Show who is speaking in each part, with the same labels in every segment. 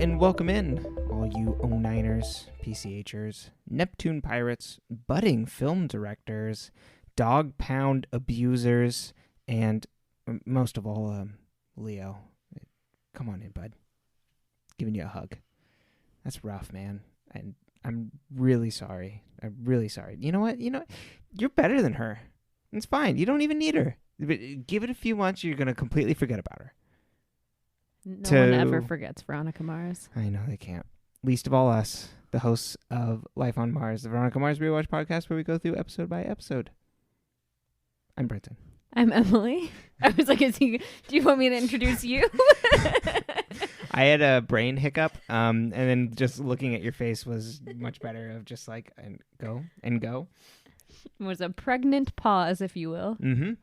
Speaker 1: and welcome in, all you O9ers, PCHers, Neptune pirates, budding film directors, dog pound abusers, and most of all, Leo. Come on in, bud. Giving you a hug. That's rough, man. And I'm really sorry. I'm really sorry. You know what? You're better than her. It's fine. You don't even need her. But give it a few months, you're going to completely forget about her.
Speaker 2: No one ever forgets Veronica Mars.
Speaker 1: I know they can't. Least of all us, the hosts of Life on Mars, the Veronica Mars Rewatch podcast, where we go through episode by episode. I'm Brenton.
Speaker 2: I'm Emily. I was like, do you want me to introduce you?
Speaker 1: I had a brain hiccup, and then just looking at your face was much better of just like, and go.
Speaker 2: It was a pregnant pause, if you will.
Speaker 1: Mm-hmm.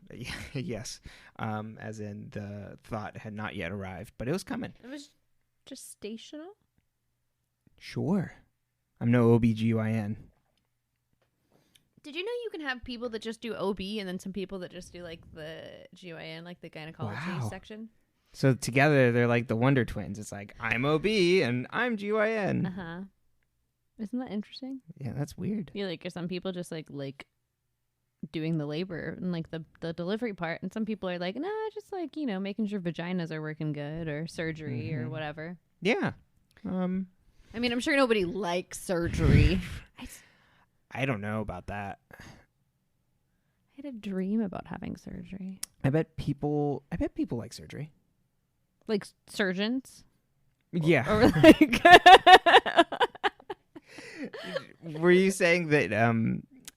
Speaker 1: Yes. As in the thought had not yet arrived, but it was coming.
Speaker 2: It was gestational?
Speaker 1: Sure. I'm no OBGYN.
Speaker 2: Did you know you can have people that just do OB and then some people that just do like the GYN, like the gynecology section?
Speaker 1: So together they're like the Wonder Twins. It's like, I'm OB and I'm GYN.
Speaker 2: Uh-huh. Isn't that interesting?
Speaker 1: Yeah, that's weird.
Speaker 2: Yeah, like, are some people just like doing the labor and like the delivery part, and some people are like, nah, just like, making sure vaginas are working good or surgery or whatever.
Speaker 1: Yeah.
Speaker 2: I mean, I'm sure nobody likes surgery.
Speaker 1: I don't know about that.
Speaker 2: I had a dream about having surgery.
Speaker 1: I bet people like surgery.
Speaker 2: Like surgeons?
Speaker 1: Yeah.
Speaker 2: Or like
Speaker 1: Were you saying that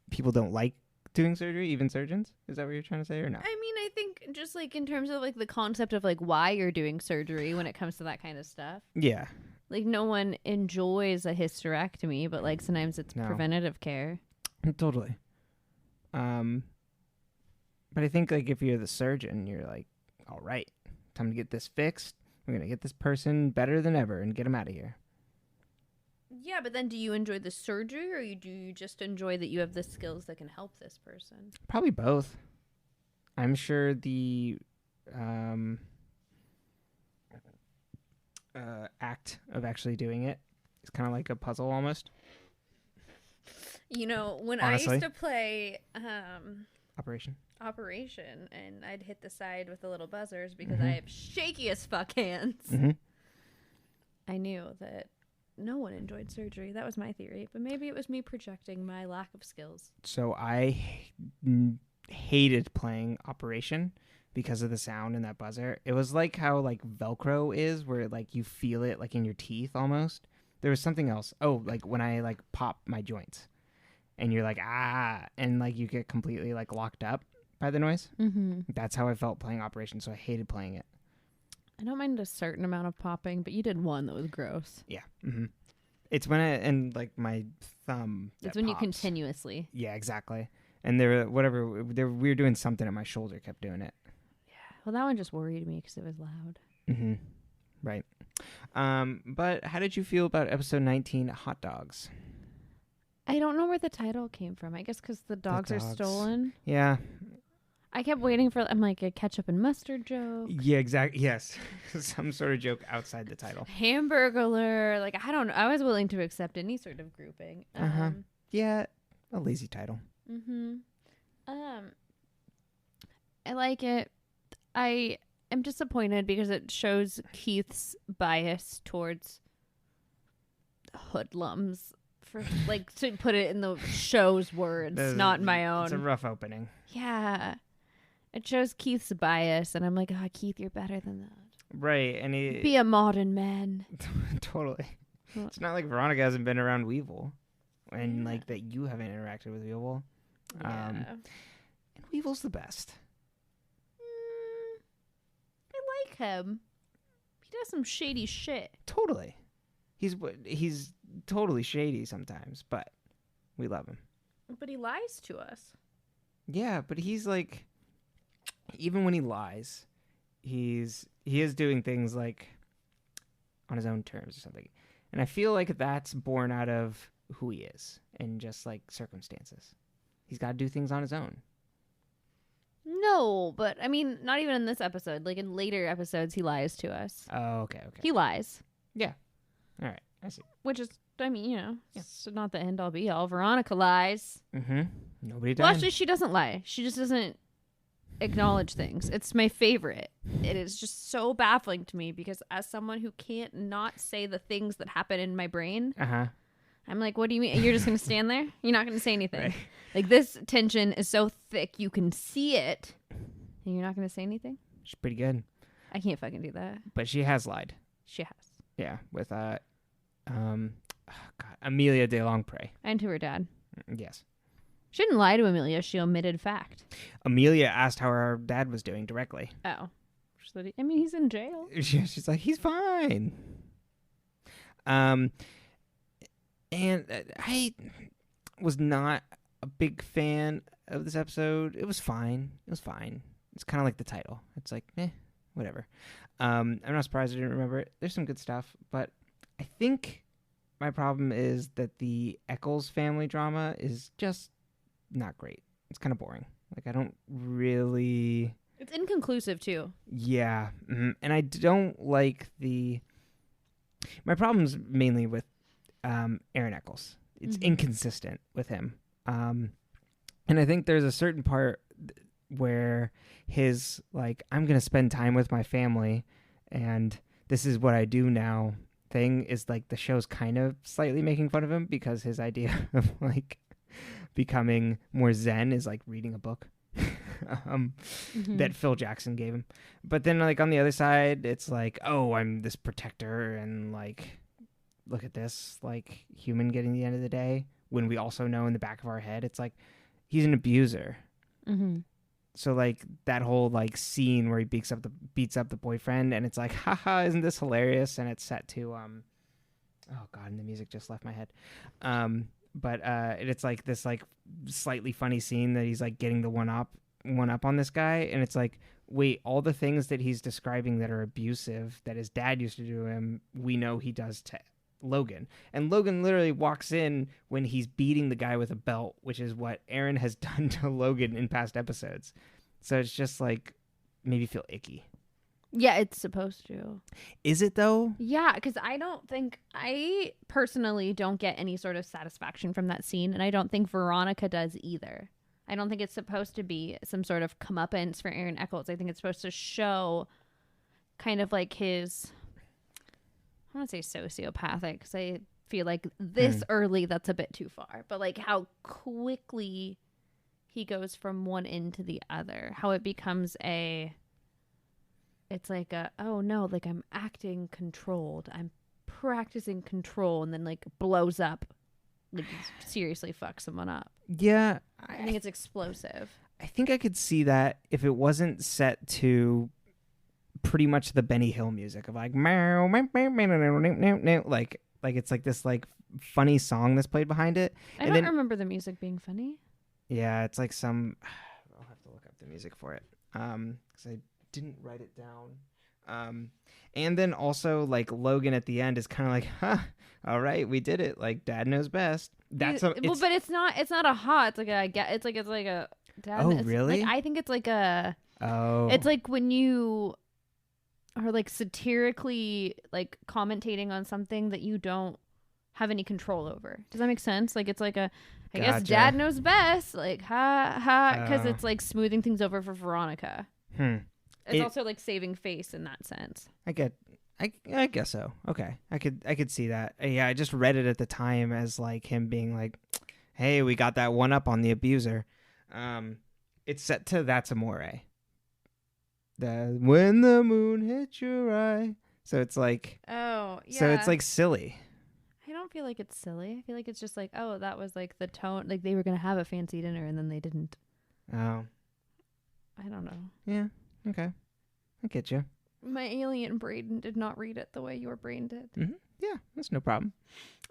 Speaker 1: people don't like doing surgery, even surgeons? Is that what you're trying to say, or no?
Speaker 2: I mean, I think just like in terms of like the concept of like why you're doing surgery when it comes to that kind of stuff.
Speaker 1: Yeah.
Speaker 2: Like no one enjoys a hysterectomy, but like sometimes it's preventative care.
Speaker 1: Totally. But I think like if you're the surgeon, you're like, all right, time to get this fixed. We're going to get this person better than ever and get them out of here.
Speaker 2: Yeah, but then do you enjoy the surgery, or do you just enjoy that you have the skills that can help this person?
Speaker 1: Probably both. I'm sure the act of actually doing it is kind of like a puzzle almost.
Speaker 2: When
Speaker 1: Honestly.
Speaker 2: I used to play
Speaker 1: Operation,
Speaker 2: and I'd hit the side with the little buzzers because I have shaky as fuck hands.
Speaker 1: Mm-hmm.
Speaker 2: I knew that no one enjoyed surgery. That was my theory. But maybe it was me projecting my lack of skills.
Speaker 1: So I hated playing Operation because of the sound and that buzzer. It was like how like Velcro is, where like you feel it like in your teeth almost. There was something else. Oh, like when I like pop my joints and you're like, ah, and like you get completely like locked up by the noise.
Speaker 2: Mm-hmm.
Speaker 1: That's how I felt playing Operation. So I hated playing it.
Speaker 2: I don't mind a certain amount of popping, but you did one that was gross.
Speaker 1: Yeah. Mm-hmm. It's when and like my thumb.
Speaker 2: It's when
Speaker 1: pops.
Speaker 2: you continuously.
Speaker 1: Yeah, exactly. And we were doing something and my shoulder kept doing it.
Speaker 2: Yeah. Well, that one just worried me because it was loud.
Speaker 1: Mm-hmm. Right. But how did you feel about episode 19, Hot Dogs?
Speaker 2: I don't know where the title came from. I guess because the dogs are stolen.
Speaker 1: Yeah.
Speaker 2: I kept waiting for, I'm like, a ketchup and mustard joke.
Speaker 1: Yeah, exactly. Yes. Some sort of joke outside the title.
Speaker 2: Hamburglar. Like, I don't know. I was willing to accept any sort of grouping.
Speaker 1: Yeah. A lazy title.
Speaker 2: Mm-hmm. I like it. I am disappointed because it shows Keith's bias towards hoodlums. For like, to put it in the show's words, not my own.
Speaker 1: It's a rough opening.
Speaker 2: Yeah. It shows Keith's bias, and I'm like, Keith, you're better than that.
Speaker 1: Right, and
Speaker 2: be a modern man.
Speaker 1: Totally. It's not like Veronica hasn't been around Weevil, and like that you haven't interacted with Weevil.
Speaker 2: Yeah.
Speaker 1: And Weevil's the best.
Speaker 2: I like him. He does some shady shit.
Speaker 1: Totally. He's totally shady sometimes, but we love him.
Speaker 2: But he lies to us.
Speaker 1: Yeah, but he's like, even when he lies, he is doing things like on his own terms or something. And I feel like that's born out of who he is and just like circumstances. He's got to do things on his own.
Speaker 2: No, but I mean, not even in this episode. Like in later episodes, he lies to us.
Speaker 1: Oh, okay.
Speaker 2: He lies.
Speaker 1: Yeah. All right. I see.
Speaker 2: Which is, I mean, it's not the end all be all. Veronica lies.
Speaker 1: Mm-hmm. Nobody died.
Speaker 2: Well, actually, she doesn't lie. She just doesn't acknowledge things. It's my favorite. It is just so baffling to me because as someone who can't not say the things that happen in my brain, I'm like, what do you mean? You're just going to stand there? You're not going to say anything. Right. Like, this tension is so thick, you can see it, and you're not going to say anything?
Speaker 1: She's pretty good.
Speaker 2: I can't fucking do that.
Speaker 1: But she has lied.
Speaker 2: She has.
Speaker 1: Yeah, with, Amelia de Longpre.
Speaker 2: And to her dad.
Speaker 1: Yes.
Speaker 2: She didn't lie to Amelia. She omitted fact.
Speaker 1: Amelia asked how her dad was doing directly.
Speaker 2: Oh. I mean, he's in jail.
Speaker 1: She's like, he's fine. And I was not a big fan of this episode. It was fine. It's kind of like the title. It's like, whatever. I'm not surprised I didn't remember it. There's some good stuff, but I think my problem is that the Echolls family drama is just not great. It's kind of boring. Like, I don't really...
Speaker 2: It's inconclusive, too.
Speaker 1: Yeah. Mm-hmm. And I don't like my problem's mainly with Aaron Echolls. It's inconsistent with him. And I think there's a certain part where his, like, I'm going to spend time with my family and this is what I do now thing is, like, the show's kind of slightly making fun of him because his idea of, like, becoming more zen is, like, reading a book that Phil Jackson gave him. But then, like, on the other side, it's like, oh, I'm this protector and, like, look at this, like, human getting the end of the day, when we also know in the back of our head it's like he's an abuser. So, like, that whole, like, scene where he beats up the boyfriend and it's like, haha, isn't this hilarious? And it's set to oh god, and the music just left my head. But it's like this, like, slightly funny scene that he's, like, getting the one up on this guy, and it's like, wait, all the things that he's describing that are abusive that his dad used to do to him, we know he does to Logan. And Logan literally walks in when he's beating the guy with a belt, which is what Aaron has done to Logan in past episodes. So it's just, like, made me feel icky.
Speaker 2: Yeah, it's supposed to.
Speaker 1: Is it, though?
Speaker 2: Yeah, because I personally don't get any sort of satisfaction from that scene, and I don't think Veronica does either. I don't think it's supposed to be some sort of comeuppance for Aaron Echolls. I think it's supposed to show kind of like his, I don't want to say sociopathic, because I feel like this early, that's a bit too far. But, like, how quickly he goes from one end to the other. How it becomes it's like oh no, like, I'm acting controlled. I'm practicing control, and then, like, blows up. Like, seriously fuck someone up.
Speaker 1: Yeah.
Speaker 2: I think it's explosive.
Speaker 1: I think I could see that if it wasn't set to pretty much the Benny Hill music of, like, meow, meow, meow, meow, meow, meow, meow, like it's like this, like, funny song that's played behind it.
Speaker 2: I don't remember the music being funny.
Speaker 1: Yeah, it's like some, I'll have to look up the music for it. Because I didn't write it down. And then also, like, Logan at the end is kind of like, all right, we did it. Like, dad knows best. But it's not a it's like a dad. Oh, really?
Speaker 2: Like, I think it's like a,
Speaker 1: oh,
Speaker 2: it's like when you are, like, satirically, like, commentating on something that you don't have any control over. Does that make sense? Like, it's like I guess dad knows best. Like, because it's, like, smoothing things over for Veronica. It's also, like, saving face in that sense.
Speaker 1: I guess so. Okay. I could see that. Yeah, I just read it at the time as, like, him being like, hey, we got that one up on the abuser. It's set to That's Amore. When the moon hits your eye. So it's like,
Speaker 2: oh, yeah.
Speaker 1: So it's, like, silly.
Speaker 2: I don't feel like it's silly. I feel like it's just like, oh, that was, like, the tone. Like, they were going to have a fancy dinner and then they didn't.
Speaker 1: Oh.
Speaker 2: I don't know.
Speaker 1: Yeah. Okay. I get you.
Speaker 2: My alien brain did not read it the way your brain did.
Speaker 1: Mm-hmm. Yeah, that's no problem.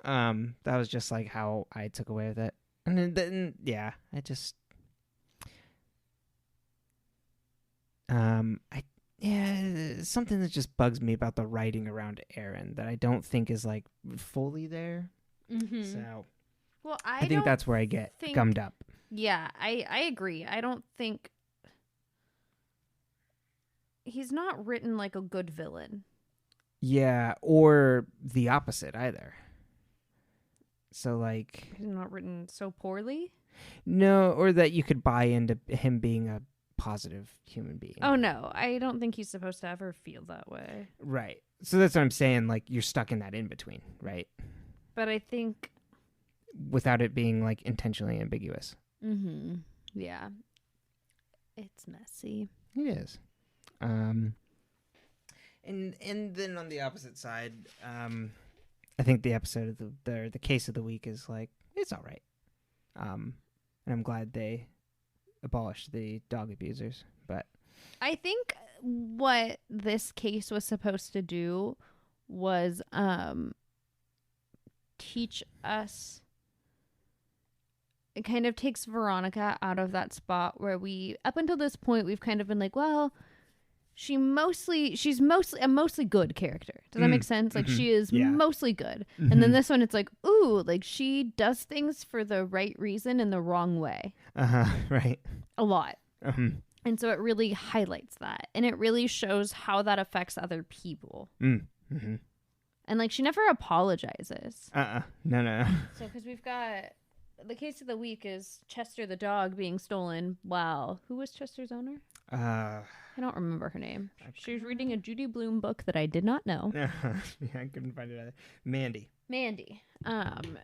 Speaker 1: That was just, like, how I took away with it. And then yeah, I just... something that just bugs me about the writing around Aaron that I don't think is, like, fully there. So,
Speaker 2: well,
Speaker 1: I think that's where I get gummed up.
Speaker 2: Yeah, I agree. I don't think he's not written like a good villain.
Speaker 1: Yeah, or the opposite either. So, like...
Speaker 2: It's not written so poorly?
Speaker 1: No, or that you could buy into him being a positive human being.
Speaker 2: Oh, no. I don't think he's supposed to ever feel that way.
Speaker 1: Right. So that's what I'm saying. Like, you're stuck in that in-between, right?
Speaker 2: But I think...
Speaker 1: Without it being, like, intentionally ambiguous.
Speaker 2: Mm-hmm. Yeah. It's messy.
Speaker 1: It is. And then on the opposite side, I think the episode of the case of the week is like, it's all right. And I'm glad they abolished the dog abusers. But
Speaker 2: I think what this case was supposed to do was teach us. It kind of takes Veronica out of that spot where up until this point, we've kind of been like, well, she's mostly a mostly good character. Does that make sense? Like, she is mostly good.
Speaker 1: Mm-hmm.
Speaker 2: And then this one, it's like, ooh, like she does things for the right reason in the wrong way.
Speaker 1: Right.
Speaker 2: A lot.
Speaker 1: Mm-hmm.
Speaker 2: And so it really highlights that. And it really shows how that affects other people.
Speaker 1: Mm-hmm.
Speaker 2: And, like, she never apologizes.
Speaker 1: No.
Speaker 2: So, because we've got... The case of the week is Chester the dog being stolen. Wow. Who was Chester's owner?
Speaker 1: I
Speaker 2: don't remember her name. She was reading a Judy Blume book that I did not know.
Speaker 1: Yeah, I couldn't find it either. Mandy.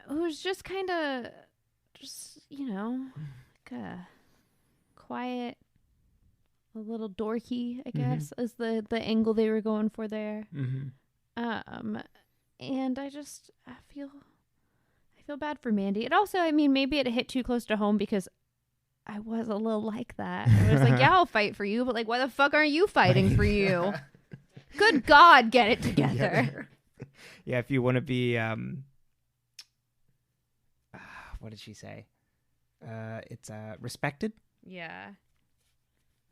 Speaker 2: Who's just kind of, like a quiet, a little dorky, I guess, is the angle they were going for there. Mm-hmm. And I feel bad for Mandy. It also, I mean, maybe it hit too close to home because I was a little like that. I was like, yeah, I'll fight for you, but like, why the fuck aren't you fighting for you? Good God, get it together.
Speaker 1: Yeah, if you want to be, what did she say? It's respected.
Speaker 2: Yeah.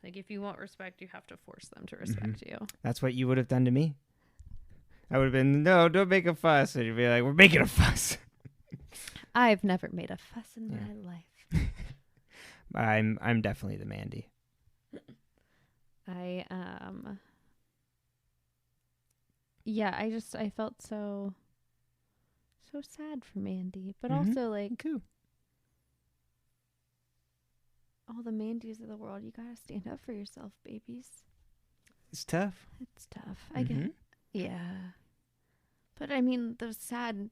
Speaker 2: Like, if you want respect, you have to force them to respect you.
Speaker 1: That's what you would have done to me. I would have been, no, don't make a fuss. And you'd be like, we're making a fuss.
Speaker 2: I've never made a fuss in my life.
Speaker 1: I'm definitely the Mandy.
Speaker 2: I felt so sad for Mandy, but also like
Speaker 1: cool.
Speaker 2: All the Mandys of the world, you gotta stand up for yourself, babies.
Speaker 1: It's tough.
Speaker 2: I get it. Yeah. But I mean, those sad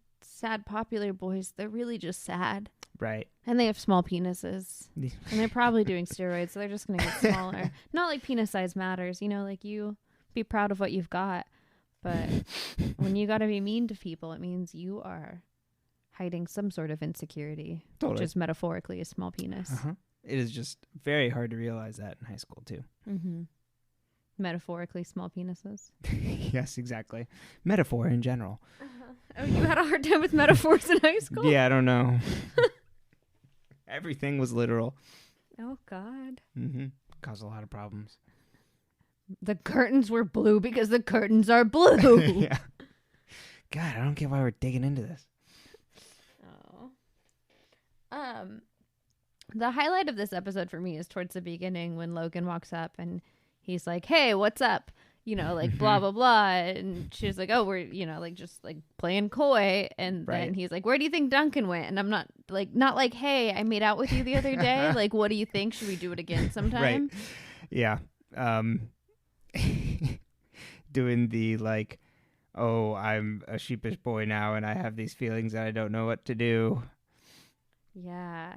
Speaker 2: popular boys, they're really just sad.
Speaker 1: Right.
Speaker 2: And they have small penises. And they're probably doing steroids, so they're just going to get smaller. Not like penis size matters, like you be proud of what you've got. But when you got to be mean to people, it means you are hiding some sort of insecurity.
Speaker 1: Totally.
Speaker 2: Which is metaphorically a small penis.
Speaker 1: It is just very hard to realize that in high school, too.
Speaker 2: Mm-hmm. Metaphorically small penises.
Speaker 1: Yes, exactly. Metaphor in general.
Speaker 2: Oh, you had a hard time with metaphors in high school?
Speaker 1: Yeah, I don't know. Everything was literal.
Speaker 2: Oh, God.
Speaker 1: Caused a lot of problems.
Speaker 2: The curtains were blue because the curtains are blue.
Speaker 1: Yeah. God, I don't get why we're digging into this.
Speaker 2: Oh. The highlight of this episode for me is towards the beginning when Logan walks up and he's like, hey, what's up? Like blah, blah, blah. And she's like, oh, we're, just like playing coy. And then he's like, where do you think Duncan went? And I'm not like, hey, I made out with you the other day. Like, what do you think? Should we do it again sometime?
Speaker 1: Right. Yeah. Doing the like, oh, I'm a sheepish boy now and I have these feelings that I don't know what to do.
Speaker 2: Yeah.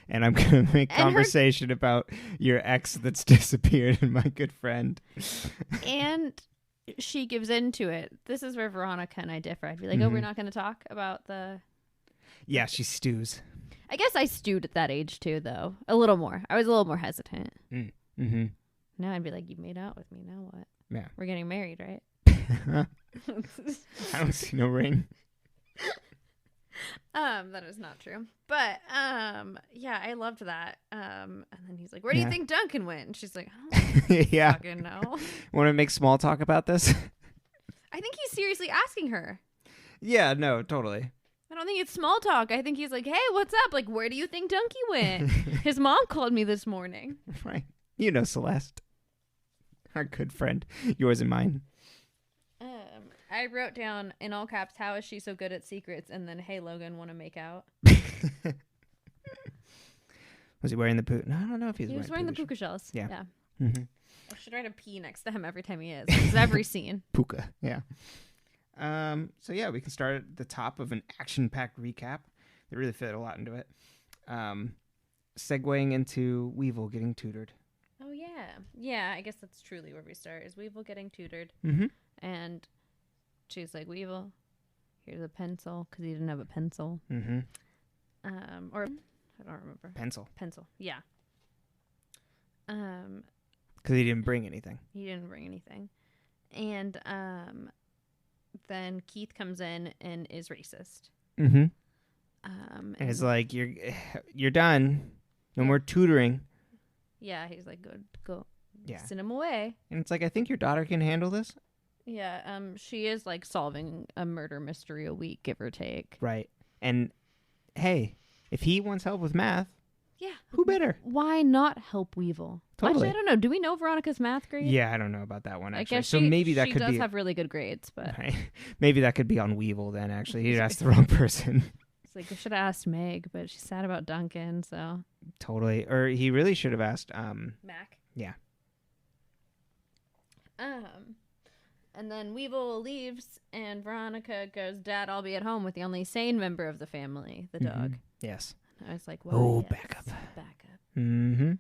Speaker 1: And I'm going to make conversation about your ex that's disappeared and my good friend.
Speaker 2: And she gives into it. This is where Veronica and I differ. I'd be like, oh, we're not going to talk about the...
Speaker 1: Yeah, she stews.
Speaker 2: I guess I stewed at that age too, though. A little more. I was a little more hesitant.
Speaker 1: Mm-hmm.
Speaker 2: Now I'd be like, you made out with me. Now what?
Speaker 1: Yeah.
Speaker 2: We're getting married, right?
Speaker 1: I don't see no ring.
Speaker 2: That is not true. But yeah, I loved that. And then he's like, where do you think Duncan went? And she's like, I don't fucking know.
Speaker 1: Want to make small talk about this?
Speaker 2: I think he's seriously asking her.
Speaker 1: Yeah, no, totally.
Speaker 2: I don't think it's small talk. I think he's like, hey, what's up? Like, where do you think Dunky went? His mom called me this morning.
Speaker 1: Right. Celeste. Our good friend. Yours and mine.
Speaker 2: I wrote down in all caps, how is she so good at secrets? And then, hey, Logan, want to make out?
Speaker 1: Was he wearing the puka? No, I don't know if
Speaker 2: He was wearing the puka shells.
Speaker 1: Yeah. Mm-hmm.
Speaker 2: I should write a P next to him every time he is. It's every scene.
Speaker 1: Puka, yeah. So yeah, we can start at the top of an action-packed recap. They really fit a lot into it. Segueing into Weevil getting tutored.
Speaker 2: Oh, yeah. Yeah, I guess that's truly where we start, is Weevil getting tutored.
Speaker 1: Mm-hmm.
Speaker 2: And she's like, Weevil, here's a pencil, because he didn't have a pencil.
Speaker 1: Mm-hmm.
Speaker 2: Or, I don't remember.
Speaker 1: Pencil.
Speaker 2: Yeah.
Speaker 1: Because he didn't bring anything.
Speaker 2: He didn't bring anything. And then Keith comes in and is racist.
Speaker 1: Mm-hmm. And it's like, you're done. No more tutoring.
Speaker 2: Yeah, he's like, go.
Speaker 1: Yeah.
Speaker 2: Send him away.
Speaker 1: And it's like, I think your daughter can handle this.
Speaker 2: Yeah, she is like solving a murder mystery a week, give or take.
Speaker 1: Right. And hey, if he wants help with math,
Speaker 2: yeah,
Speaker 1: who better?
Speaker 2: Why not help Weevil?
Speaker 1: Totally.
Speaker 2: Actually, I don't know. Do we know Veronica's math grade?
Speaker 1: Yeah, I don't know about that one, actually.
Speaker 2: I guess
Speaker 1: so maybe that
Speaker 2: she
Speaker 1: could
Speaker 2: does
Speaker 1: be...
Speaker 2: have really good grades, but...
Speaker 1: Right. Maybe that could be on Weevil then, actually. He asked the wrong person.
Speaker 2: It's like, I should have asked Meg, but she's sad about Duncan, so...
Speaker 1: Totally. Or he really should have asked...
Speaker 2: Mac.
Speaker 1: Yeah.
Speaker 2: And then Weevil leaves, and Veronica goes, Dad, I'll be at home with the only sane member of the family, the dog.
Speaker 1: Yes.
Speaker 2: And I was like, well, yes,
Speaker 1: backup.
Speaker 2: Backup.
Speaker 1: Mm-hmm.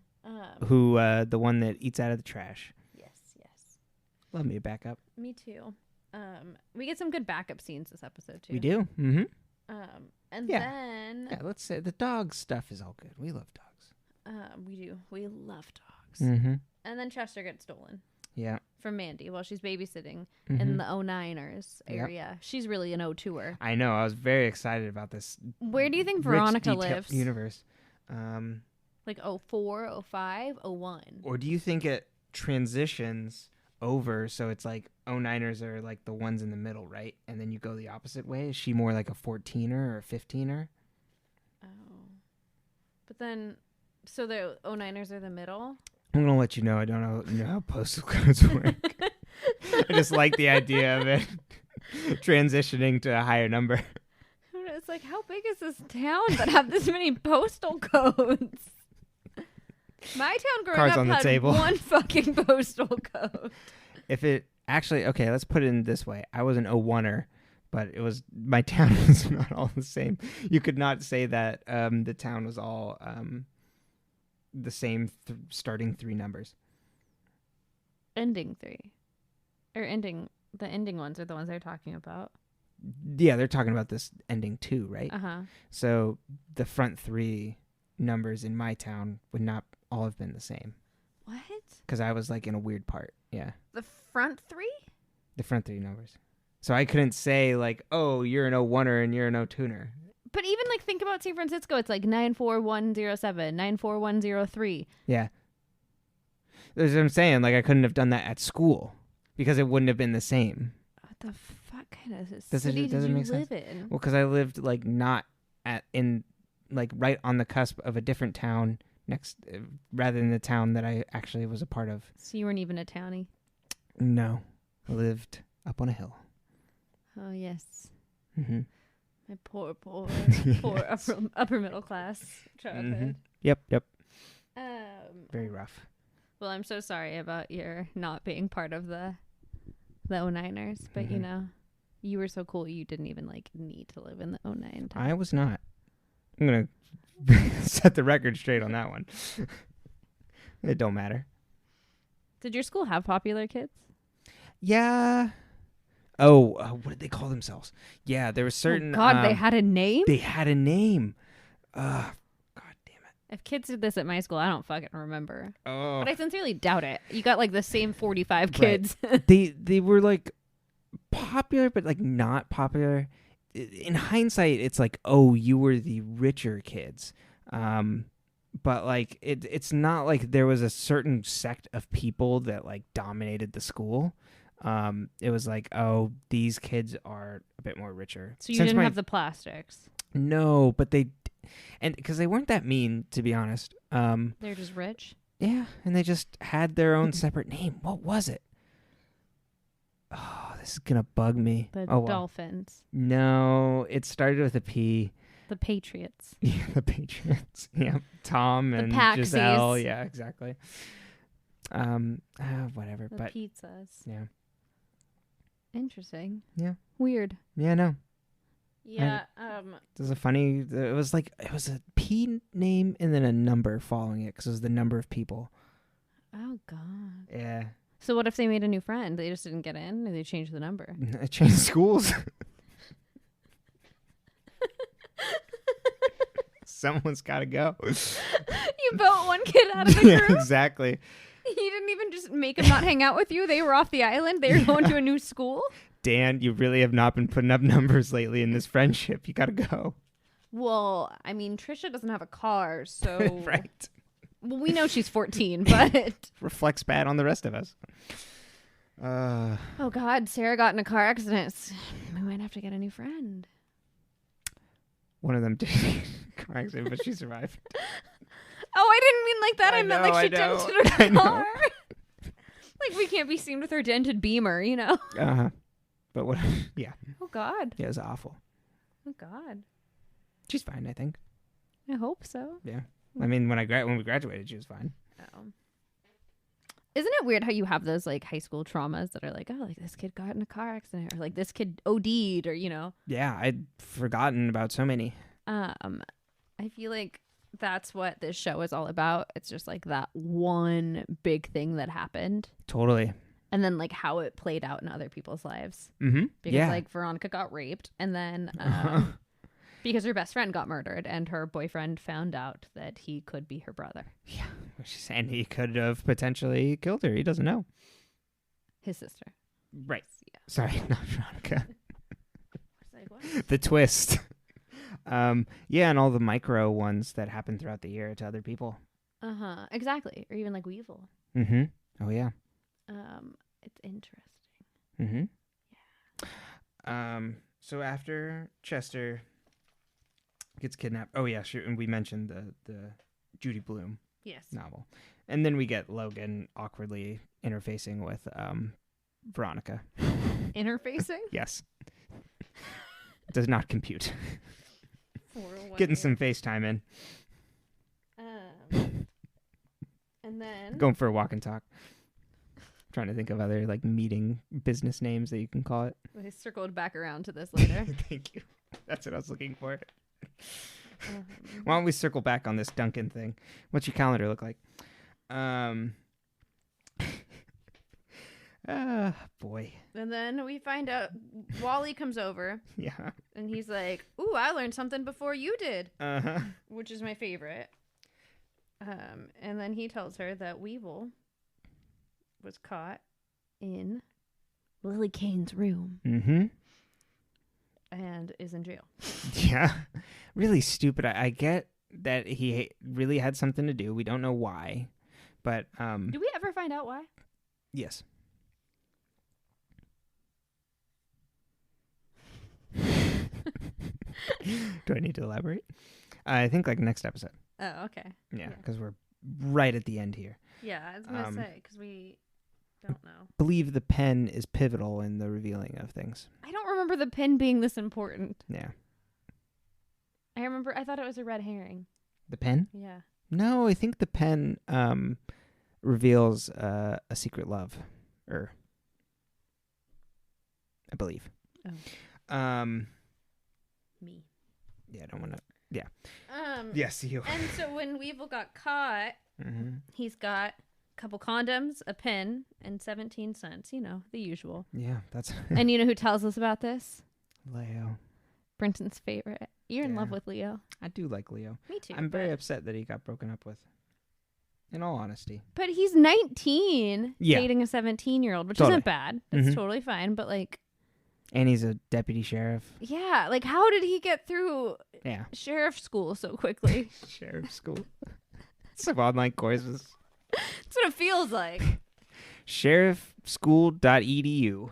Speaker 1: Who, the one that eats out of the trash.
Speaker 2: Yes.
Speaker 1: Love me a backup.
Speaker 2: Me too. We get some good backup scenes this episode, too.
Speaker 1: We do. Mm-hmm.
Speaker 2: And
Speaker 1: Yeah.
Speaker 2: then...
Speaker 1: Yeah, let's say the dog stuff is all good. We love dogs.
Speaker 2: We do. We love dogs.
Speaker 1: Mm-hmm.
Speaker 2: And then Chester gets stolen.
Speaker 1: Yeah.
Speaker 2: From Mandy while she's babysitting in the 09ers area. Yep. She's really an 02er.
Speaker 1: I know. I was very excited about this.
Speaker 2: Where do you think Veronica lives?
Speaker 1: Universe.
Speaker 2: Like 04, 05, 01.
Speaker 1: Or do you think it transitions over so it's like 09ers are like the ones in the middle, right? And then you go the opposite way? Is she more like a 14er or a 15er?
Speaker 2: Oh. But then, so the 09ers are the middle?
Speaker 1: I'm going to let you know I don't know how postal codes work. I just like the idea of it transitioning to a higher number.
Speaker 2: It's like, how big is this town that have this many postal codes? My town growing
Speaker 1: Cards
Speaker 2: up
Speaker 1: on the
Speaker 2: had
Speaker 1: table.
Speaker 2: one fucking postal code.
Speaker 1: If it actually, okay, let's put it in this way. I was an 01er, but it was, my town was not all the same. You could not say that the town was all the same starting three numbers.
Speaker 2: Ending three. Or ending, the ending ones are the ones they're talking about.
Speaker 1: Yeah, they're talking about this ending 2, right?
Speaker 2: Uh-huh.
Speaker 1: So the front three numbers in my town would not all have been the same.
Speaker 2: What?
Speaker 1: Because I was like in a weird part. Yeah.
Speaker 2: The front three?
Speaker 1: The front three numbers. So I couldn't say like, oh, you're an 01er and you're an 02er.
Speaker 2: But even like think about San Francisco, it's like 94107, 94103.
Speaker 1: Yeah. That's what I'm saying. Like I couldn't have done that at school because it wouldn't have been the same.
Speaker 2: What the fuck kind of
Speaker 1: Does
Speaker 2: city
Speaker 1: it
Speaker 2: did you
Speaker 1: make
Speaker 2: live
Speaker 1: sense?
Speaker 2: in?
Speaker 1: Well, because I lived like not in like right on the cusp of a different town next, rather than the town that I actually was a part of.
Speaker 2: So you weren't even a townie?
Speaker 1: No, I lived up on a hill.
Speaker 2: Oh yes.
Speaker 1: Mm-hmm.
Speaker 2: My poor upper middle class childhood.
Speaker 1: Mm-hmm. Yep. Very rough.
Speaker 2: Well, I'm so sorry about your not being part of the 09ers, but you know, you were so cool you didn't even like need to live in the 09 time.
Speaker 1: I was not. I'm gonna set the record straight on that one. It don't matter.
Speaker 2: Did your school have popular kids?
Speaker 1: Yeah. Oh, what did they call themselves? Yeah, there was certain...
Speaker 2: Oh God, they had a name?
Speaker 1: They had a name. God damn it.
Speaker 2: If kids did this at my school, I don't fucking remember.
Speaker 1: Oh.
Speaker 2: But I sincerely doubt it. You got like the same 45 kids.
Speaker 1: Right. They were like popular, but like not popular. In hindsight, it's like, oh, you were the richer kids. But like it's not like there was a certain sect of people that like dominated the school. It was like, oh, these kids are a bit more richer.
Speaker 2: So you didn't have the plastics?
Speaker 1: No, but and because they weren't that mean, to be honest.
Speaker 2: They're just rich?
Speaker 1: Yeah, and they just had their own separate name. What was it? Oh, this is gonna bug me.
Speaker 2: The
Speaker 1: Oh well.
Speaker 2: Dolphins.
Speaker 1: No, it started with a P.
Speaker 2: The Patriots.
Speaker 1: Yeah, the Patriots. Yeah, Tom and
Speaker 2: Paxies.
Speaker 1: Giselle. Yeah, exactly. Whatever.
Speaker 2: The
Speaker 1: But
Speaker 2: pizzas.
Speaker 1: yeah,
Speaker 2: Interesting.
Speaker 1: Yeah.
Speaker 2: Weird.
Speaker 1: yeah, no.
Speaker 2: Yeah.
Speaker 1: It was a funny. It was a P name and then a number following it because it was the number of people.
Speaker 2: Oh God.
Speaker 1: Yeah,
Speaker 2: So what if they made a new friend? They just didn't get in, and they changed the number.
Speaker 1: I changed schools. Someone's got to go.
Speaker 2: You built one kid out of the
Speaker 1: Yeah,
Speaker 2: group.
Speaker 1: exactly.
Speaker 2: You didn't even just make them not hang out with you. They were off the island. They were going to a new school.
Speaker 1: Dan, you really have not been putting up numbers lately in this friendship. You got to go.
Speaker 2: Well, I mean, Trisha doesn't have a car, so
Speaker 1: Right.
Speaker 2: Well, we know she's 14, but
Speaker 1: Reflects bad on the rest of us.
Speaker 2: oh God, Sarah got in a car accident. We might have to get a new friend.
Speaker 1: One of them did car accident, but she survived.
Speaker 2: Oh, I didn't mean like that. I meant like she dented her car. Like we can't be seen with her dented Beamer, you know.
Speaker 1: But what? Yeah.
Speaker 2: Oh God.
Speaker 1: Yeah, it was awful.
Speaker 2: Oh God.
Speaker 1: She's fine, I think.
Speaker 2: I hope so.
Speaker 1: Yeah. I mean, when we graduated, she was fine.
Speaker 2: Oh. Isn't it weird how you have those like high school traumas that are like, oh, like this kid got in a car accident, or like this kid OD'd, or you know?
Speaker 1: Yeah, I'd forgotten about so many.
Speaker 2: I feel like that's what this show is all about. It's just like that one big thing that happened,
Speaker 1: Totally.
Speaker 2: and then like how it played out in other people's lives.
Speaker 1: Mm-hmm.
Speaker 2: Because
Speaker 1: Yeah.
Speaker 2: like Veronica got raped, and then because her best friend got murdered, and her boyfriend found out that he could be her brother.
Speaker 1: Yeah. And he could have potentially killed her. He doesn't know.
Speaker 2: His sister.
Speaker 1: Right.
Speaker 2: Yeah.
Speaker 1: Sorry, not Veronica.
Speaker 2: It's like, what?
Speaker 1: The twist. Yeah, and all the micro ones that happen throughout the year to other people.
Speaker 2: Exactly. Or even like Weevil.
Speaker 1: Mm-hmm. Oh, yeah.
Speaker 2: It's interesting.
Speaker 1: Mm-hmm. Yeah. So after Chester gets kidnapped. Oh, yeah, sure. And we mentioned the Judy Blume
Speaker 2: Yes.
Speaker 1: novel. And then we get Logan awkwardly interfacing with Veronica.
Speaker 2: Interfacing?
Speaker 1: Yes. Does not compute.
Speaker 2: For
Speaker 1: Getting some FaceTime in.
Speaker 2: And then
Speaker 1: Going for a walk and talk. Trying to think of other like meeting business names that you can call it.
Speaker 2: we circled back around to this later.
Speaker 1: Thank you. That's what I was looking for. Why don't we circle back on this Duncan thing? What's your calendar look like? Boy.
Speaker 2: And then we find out Wally comes over
Speaker 1: Yeah.
Speaker 2: and he's like, "Ooh, I learned something before you did,"
Speaker 1: Uh-huh.
Speaker 2: which is my favorite. And then he tells her that Weevil was caught in Lily Kane's room
Speaker 1: Mm-hmm.
Speaker 2: and is in jail.
Speaker 1: Yeah. Really stupid. I get that he really had something to do. We don't know why. But
Speaker 2: Do we ever find out why?
Speaker 1: yes. Do I need to elaborate? I think like next episode.
Speaker 2: Oh, okay.
Speaker 1: Yeah,
Speaker 2: Yeah.
Speaker 1: because we're right at the end here.
Speaker 2: Yeah, I was gonna say because we don't know.
Speaker 1: Believe the pen is pivotal in the revealing of things.
Speaker 2: I don't remember the pin being this important.
Speaker 1: Yeah.
Speaker 2: I thought it was a red herring.
Speaker 1: The pen?
Speaker 2: Yeah.
Speaker 1: No, I think the pen reveals a secret love. I believe.
Speaker 2: Oh. Me.
Speaker 1: Yeah, I don't want to. Yeah. Yes, you.
Speaker 2: And so when Weevil got caught,
Speaker 1: Mm-hmm.
Speaker 2: he's got a couple condoms, a pin, and 17 cents. You know, the usual.
Speaker 1: Yeah, that's
Speaker 2: And you know who tells us about this?
Speaker 1: Leo.
Speaker 2: Brenton's favorite. You're in
Speaker 1: Yeah.
Speaker 2: love with Leo.
Speaker 1: I do like Leo.
Speaker 2: Me too.
Speaker 1: I'm very upset that he got broken up with. In all honesty.
Speaker 2: But he's 19
Speaker 1: Yeah.
Speaker 2: dating a 17-year-old, which
Speaker 1: Totally.
Speaker 2: isn't bad. That's
Speaker 1: Mhm.
Speaker 2: totally fine. But like,
Speaker 1: And he's a deputy sheriff.
Speaker 2: yeah, like how did he get through
Speaker 1: Yeah.
Speaker 2: sheriff school so quickly?
Speaker 1: Sheriff school. Some online courses.
Speaker 2: That's what it feels like.
Speaker 1: Sheriffschool.edu.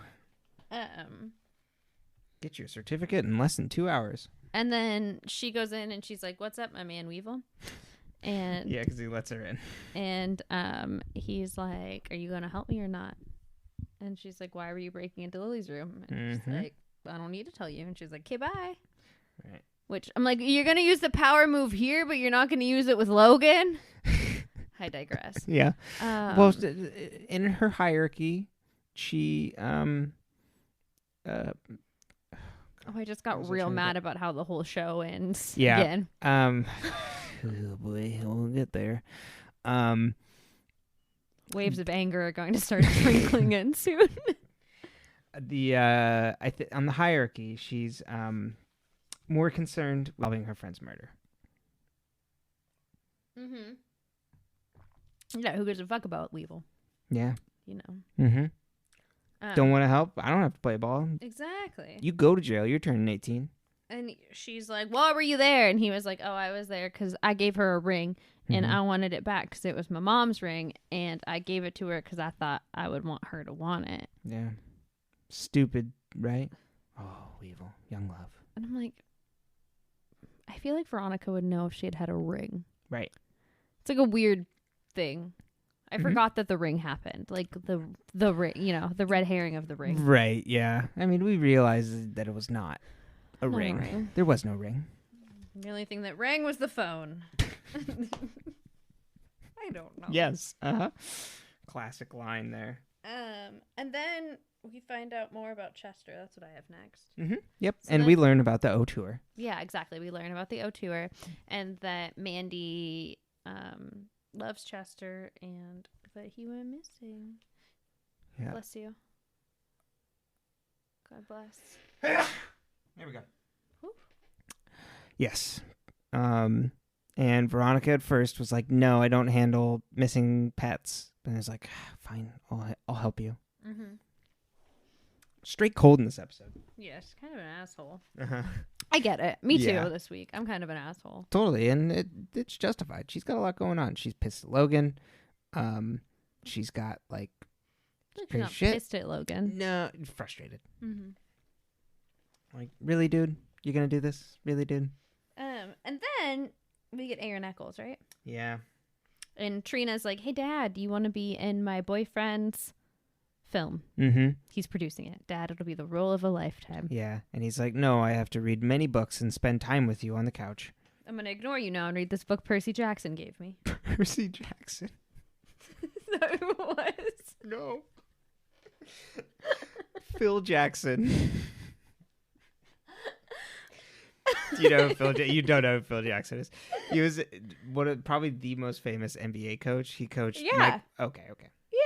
Speaker 1: Get your certificate in less than 2 hours.
Speaker 2: And then she goes in and she's like, "What's up, my man Weevil?" And
Speaker 1: Yeah, because he lets her in.
Speaker 2: and he's like, "Are you gonna help me or not?" And she's like, why were you breaking into Lily's room? And she's like, I don't need to tell you. And she's like, okay, bye.
Speaker 1: Right.
Speaker 2: Which I'm like, you're going to use the power move here, but you're not going to use it with Logan? I digress.
Speaker 1: Yeah. Well, in her hierarchy, she
Speaker 2: Oh, I just got real mad about how the whole show ends.
Speaker 1: Yeah.
Speaker 2: Again.
Speaker 1: Oh boy, we'll get there.
Speaker 2: Waves of anger are going to start sprinkling in soon.
Speaker 1: On the hierarchy, she's more concerned with solving her friend's murder.
Speaker 2: Mm-hmm. Yeah, who gives a fuck about Weevil?
Speaker 1: Yeah.
Speaker 2: You know.
Speaker 1: Mm-hmm. Don't want to help? I don't have to play ball.
Speaker 2: Exactly.
Speaker 1: You go to jail. You're turning 18.
Speaker 2: And she's like, why were you there? And he was like, oh, I was there because I gave her a ring and I wanted it back because it was my mom's ring. And I gave it to her because I thought I would want her to want it.
Speaker 1: Yeah. Stupid, right? Oh, Weevil. Young love.
Speaker 2: And I'm like, I feel like Veronica would know if she had had a ring.
Speaker 1: Right.
Speaker 2: It's like a weird thing. I forgot that the ring happened. Like the ring, you know, the red herring of the ring.
Speaker 1: Right, yeah. I mean, we realized that it was not a ring. There was no ring.
Speaker 2: The only thing that rang was the phone. I don't know.
Speaker 1: Yes. Uh-huh. Classic line there.
Speaker 2: And then we find out more about Chester. That's what I have next.
Speaker 1: Mm-hmm. Yep.
Speaker 2: So
Speaker 1: and we learn about the O tour.
Speaker 2: Yeah, exactly. We learn about the O tour and that Mandy loves Chester and that he went missing. Yeah. Bless you. God bless.
Speaker 1: There we go. Whew. Yes. And Veronica at first was like, no, I don't handle missing pets. And I was like, fine, I'll help you. Mm-hmm. Straight cold in this episode.
Speaker 2: Yeah, she's kind of an asshole.
Speaker 1: Uh-huh.
Speaker 2: I get it. Me too this week. I'm kind of an asshole.
Speaker 1: Totally. And it's justified. She's got a lot going on. She's pissed at Logan. She's got like
Speaker 2: she's not pissed at Logan.
Speaker 1: No, frustrated. Mm-hmm. Like, really, dude? You're going to do this? Really, dude?
Speaker 2: And then we get Aaron Echolls, right?
Speaker 1: Yeah.
Speaker 2: And Trina's like, hey, Dad, do you want to be in my boyfriend's film?
Speaker 1: Mm-hmm.
Speaker 2: He's producing it. Dad, it'll be the role of a lifetime.
Speaker 1: Yeah. And he's like, no, I have to read many books and spend time with you on the couch.
Speaker 2: I'm going to ignore you now and read this book Percy Jackson gave me.
Speaker 1: Percy Jackson?
Speaker 2: Is that who it was?
Speaker 1: No. Phil Jackson. You don't know who Phil Jackson is. He was probably the most famous NBA coach. He coached.
Speaker 2: Yeah.
Speaker 1: Okay.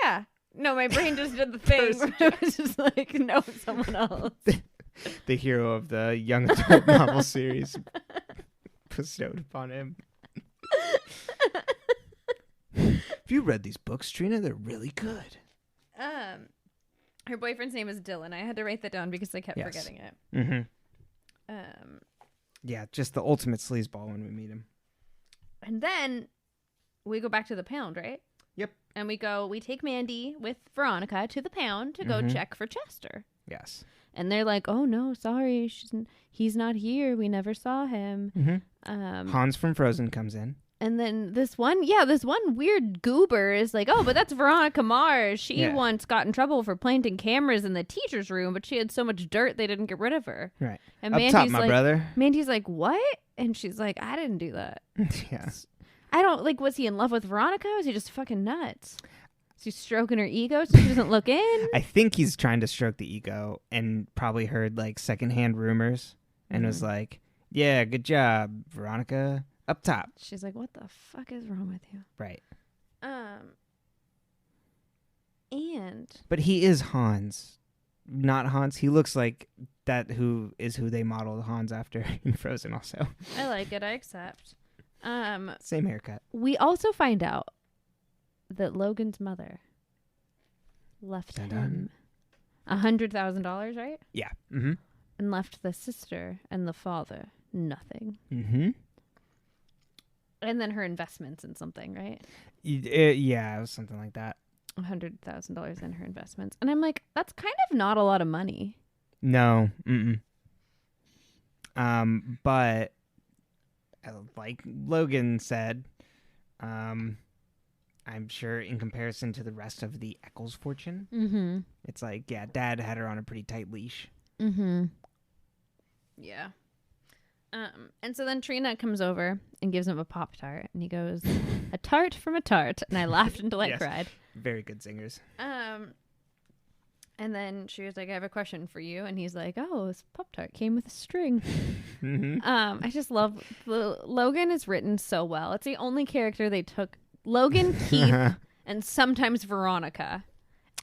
Speaker 2: Yeah. No, my brain just did the thing where it was just like, no, someone else.
Speaker 1: The hero of the young adult novel series bestowed upon him. Have you read these books, Trina? They're really good.
Speaker 2: Her boyfriend's name is Dylan. I had to write that down because I kept forgetting it.
Speaker 1: Mm-hmm. Yeah, just the ultimate sleazeball when we meet him.
Speaker 2: And then we go back to the pound, right?
Speaker 1: Yep.
Speaker 2: And we take Mandy with Veronica to the pound to go check for Chester.
Speaker 1: Yes.
Speaker 2: And they're like, oh, no, sorry. He's not here. We never saw him.
Speaker 1: Mm-hmm. Hans from Frozen comes in.
Speaker 2: And then this one weird goober is like, oh, but that's Veronica Mars. She once got in trouble for planting cameras in the teacher's room, but she had so much dirt they didn't get rid of her.
Speaker 1: Right.
Speaker 2: And
Speaker 1: Up top, my brother.
Speaker 2: Mandy's like, what? And she's like, I didn't do that.
Speaker 1: Yeah.
Speaker 2: I don't, like, was he in love with Veronica? Was he just fucking nuts? Is he stroking her ego so she doesn't look in?
Speaker 1: I think he's trying to stroke the ego and probably heard, like, secondhand rumors and was like, yeah, good job, Veronica. Up top.
Speaker 2: She's like, what the fuck is wrong with you?
Speaker 1: Right.
Speaker 2: But
Speaker 1: he is Hans. Not Hans. He looks like that who they modeled Hans after in Frozen also.
Speaker 2: I like it. I accept.
Speaker 1: Same haircut.
Speaker 2: We also find out that Logan's mother left him $100,000, right?
Speaker 1: Yeah. Mm-hmm.
Speaker 2: And left the sister and the father nothing.
Speaker 1: Mm-hmm.
Speaker 2: And then her investments in something, right?
Speaker 1: Yeah, it was something like that.
Speaker 2: $100,000 in her investments. And I'm like, that's kind of not a lot of money.
Speaker 1: No. Mm-mm. But like Logan said, I'm sure in comparison to the rest of the Echolls fortune,
Speaker 2: Mm-hmm.
Speaker 1: it's like, yeah, Dad had her on a pretty tight leash.
Speaker 2: Mm-hmm. Yeah. And so then Trina comes over and gives him a Pop-Tart, and he goes, "A tart from a tart," and I laughed until I
Speaker 1: Yes.
Speaker 2: cried.
Speaker 1: Very good singers.
Speaker 2: And then she was like, "I have a question for you," and he's like, "Oh, this Pop-Tart came with a string."
Speaker 1: Mm-hmm.
Speaker 2: I just love Logan is written so well. It's the only character they took. Logan, Keith, and sometimes Veronica,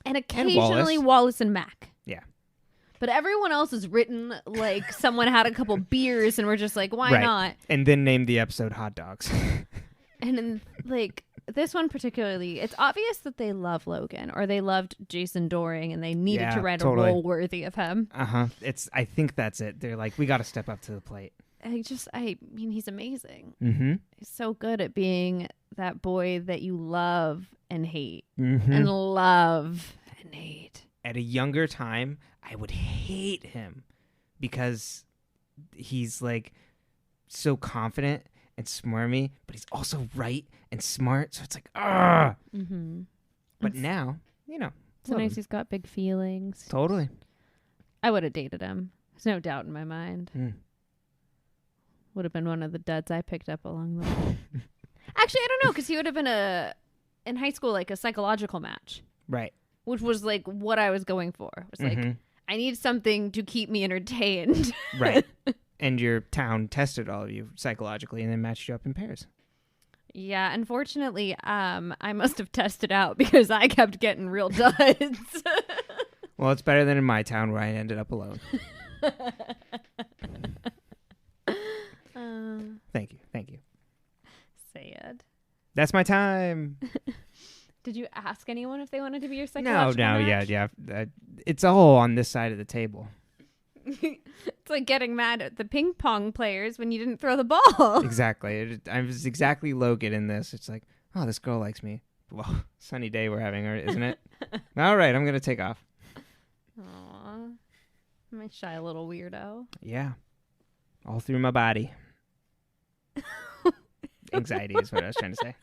Speaker 2: and occasionally Wallace and Mac.
Speaker 1: Yeah.
Speaker 2: But everyone else is written like someone had a couple beers and we're just like, why not?
Speaker 1: And then named the episode Hot Dogs.
Speaker 2: And then, like, this one particularly, it's obvious that they love Logan or they loved Jason Doring and they needed to write a role worthy of him.
Speaker 1: I think that's it. They're like, we got to step up to the plate.
Speaker 2: I mean, he's amazing.
Speaker 1: Mm-hmm.
Speaker 2: He's so good at being that boy that you love and hate.
Speaker 1: Mm-hmm.
Speaker 2: And love and hate.
Speaker 1: At a younger time, I would hate him because he's like so confident and smarmy, but he's also right and smart. So it's like, ah.
Speaker 2: Mm-hmm.
Speaker 1: But now, you know,
Speaker 2: it's nice. He's got big feelings.
Speaker 1: Totally.
Speaker 2: I would have dated him. There's no doubt in my mind. Would have been one of the duds I picked up along the way. Actually, I don't know, because he would have been in high school like a psychological match,
Speaker 1: right?
Speaker 2: Which was like what I was going for. It was like, I need something to keep me entertained.
Speaker 1: Right. And your town tested all of you psychologically and then matched you up in pairs.
Speaker 2: Yeah, unfortunately, I must have tested out because I kept getting real duds.
Speaker 1: Well, it's better than in my town where I ended up alone. Thank you.
Speaker 2: Sad.
Speaker 1: That's my time.
Speaker 2: Did you ask anyone if they wanted to be your psychological match?
Speaker 1: Yeah. It's all on this side of the table.
Speaker 2: It's like getting mad at the ping pong players when you didn't throw the ball.
Speaker 1: Exactly. I was exactly Logan in this. It's like, oh, this girl likes me. Well, sunny day we're having, isn't it? All right, I'm going to take off.
Speaker 2: Aw. My shy little weirdo.
Speaker 1: Yeah. All through my body. Anxiety is what I was trying to say.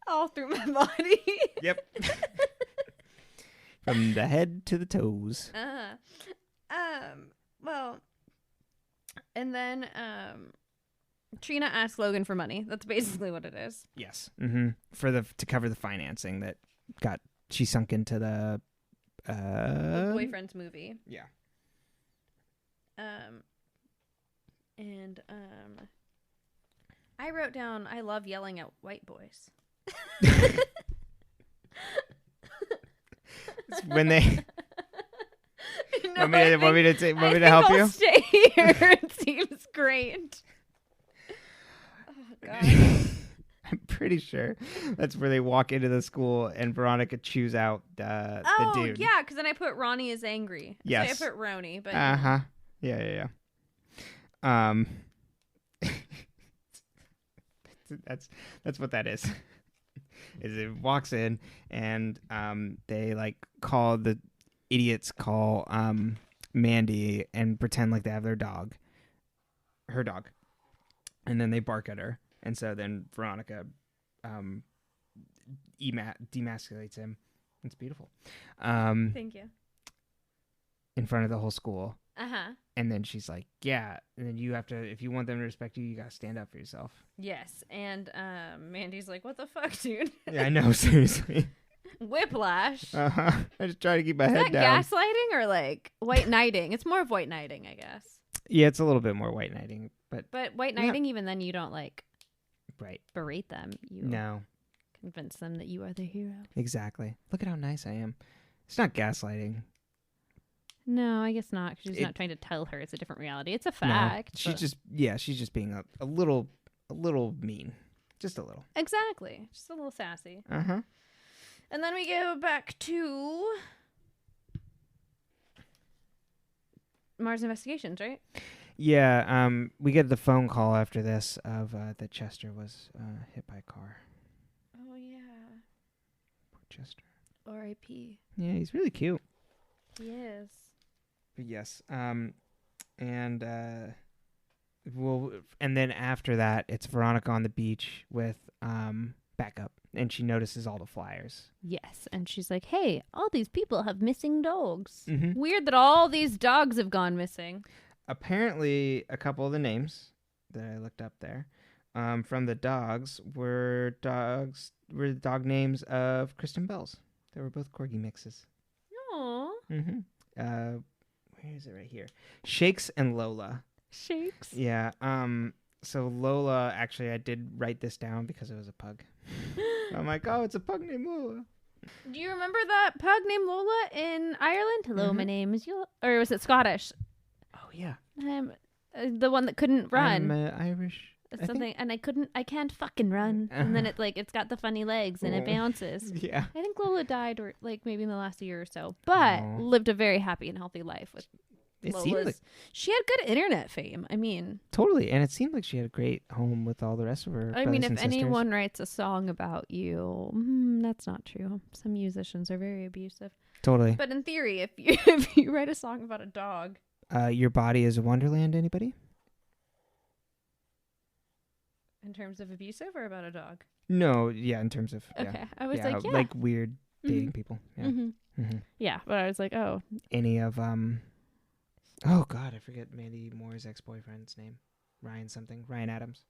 Speaker 2: All through my body.
Speaker 1: Yep. From the head to the toes.
Speaker 2: Well, and then Trina asks Logan for money. That's basically what it is.
Speaker 1: Yes. Mm-hmm. To cover the financing that she sunk into the
Speaker 2: boyfriend's movie.
Speaker 1: Yeah.
Speaker 2: And I wrote down, I love yelling at white boys.
Speaker 1: When they want me to help you?
Speaker 2: Stay here. It seems great. Oh God.
Speaker 1: I'm pretty sure that's where they walk into the school and Veronica chews out the dude.
Speaker 2: Yeah, because then I put Ronnie is angry.
Speaker 1: Yes.
Speaker 2: So I put Roni, but
Speaker 1: Yeah. That's what that is. Is it walks in and they like the idiots call Mandy and pretend like they have her dog, and then they bark at her, and so then Veronica demasculates him. It's beautiful.
Speaker 2: Thank you.
Speaker 1: In front of the whole school.
Speaker 2: And
Speaker 1: then she's like, yeah. And then you have to, if you want them to respect you, you got to stand up for yourself.
Speaker 2: Yes. And Mandy's like, what the fuck, dude?
Speaker 1: Yeah, I know. Seriously.
Speaker 2: Whiplash.
Speaker 1: I just try to keep my head down.
Speaker 2: Is that gaslighting or like white knighting? It's more of white knighting, I guess.
Speaker 1: Yeah, it's a little bit more white knighting.
Speaker 2: But white knighting, even then, you don't like berate them. You
Speaker 1: no.
Speaker 2: Convince them that you are the hero.
Speaker 1: Exactly. Look at how nice I am. It's not gaslighting.
Speaker 2: No, I guess not. Because she's not trying to tell her it's a different reality. It's a fact.
Speaker 1: No, she's just being a little mean. Just a little.
Speaker 2: Exactly. Just a little sassy.
Speaker 1: Uh-huh.
Speaker 2: And then we go back to Mars Investigations, right?
Speaker 1: Yeah, we get the phone call after this of that Chester was hit by a car.
Speaker 2: Oh, yeah.
Speaker 1: Poor Chester.
Speaker 2: R.I.P.
Speaker 1: Yeah, he's really cute.
Speaker 2: He is.
Speaker 1: But yes, And and then after that, it's Veronica on the beach with backup, and she notices all the flyers.
Speaker 2: Yes, and she's like, "Hey, all these people have missing dogs.
Speaker 1: Mm-hmm.
Speaker 2: Weird that all these dogs have gone missing."
Speaker 1: Apparently, a couple of the names that I looked up there from the dogs were the dog names of Kristen Bell's. They were both corgi mixes.
Speaker 2: Aww.
Speaker 1: Mm-hmm. Where is it? Right here. Shakes and Lola.
Speaker 2: Shakes.
Speaker 1: Yeah. So Lola, actually, I did write this down because it was a pug. I'm like, oh, it's a pug named Lola.
Speaker 2: Do you remember that pug named Lola in Ireland? Hello, my name is Yola. Or was it Scottish?
Speaker 1: Oh, yeah.
Speaker 2: The one that couldn't run.
Speaker 1: I'm Irish.
Speaker 2: Something, and I can't fucking run. And then it's got the funny legs and it bounces.
Speaker 1: Yeah.
Speaker 2: I think Lola died, or like maybe in the last year or so, but lived a very happy and healthy life with Lola's. She had good internet fame. I mean,
Speaker 1: totally, and it seemed like she had a great home with all the rest of her.
Speaker 2: I mean, if anyone writes a song about you, that's not true. Some musicians are very abusive.
Speaker 1: Totally.
Speaker 2: But in theory, if you write a song about a dog,
Speaker 1: Your Body is a Wonderland. Anybody?
Speaker 2: in terms of abusive or about a dog?
Speaker 1: No, yeah, in terms of
Speaker 2: okay. I was like, yeah,
Speaker 1: like weird dating people. Yeah.
Speaker 2: Yeah, but I was like, oh,
Speaker 1: any of oh God, I forget Mandy Moore's ex-boyfriend's name. Ryan Adams.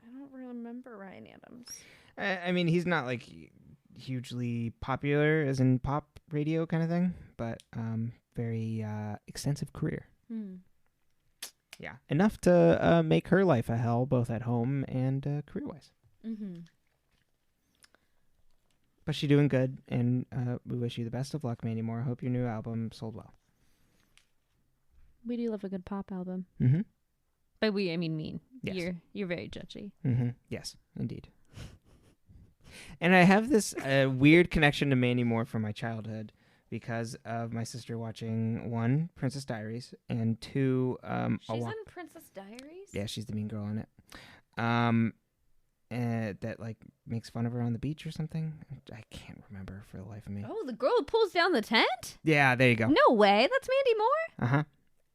Speaker 2: I don't remember Ryan Adams.
Speaker 1: I mean, he's not like hugely popular as in pop radio kind of thing, but very extensive career. Yeah, enough to make her life a hell, both at home and career-wise. But she's doing good, and we wish you the best of luck, Mandy Moore. Hope your new album sold well.
Speaker 2: We do love a good pop album. By we, I mean me.
Speaker 1: Yes.
Speaker 2: You're very judgy.
Speaker 1: Yes, indeed. And I have this weird connection to Mandy Moore from my childhood because of my sister watching, 1, Princess Diaries, and 2...
Speaker 2: she's in Princess Diaries?
Speaker 1: Yeah, she's the mean girl in it. That, like, makes fun of her on the beach or something. I can't remember for the life of me.
Speaker 2: Oh, the girl who pulls down the tent?
Speaker 1: Yeah, there you go.
Speaker 2: No way. That's Mandy Moore?
Speaker 1: Uh-huh.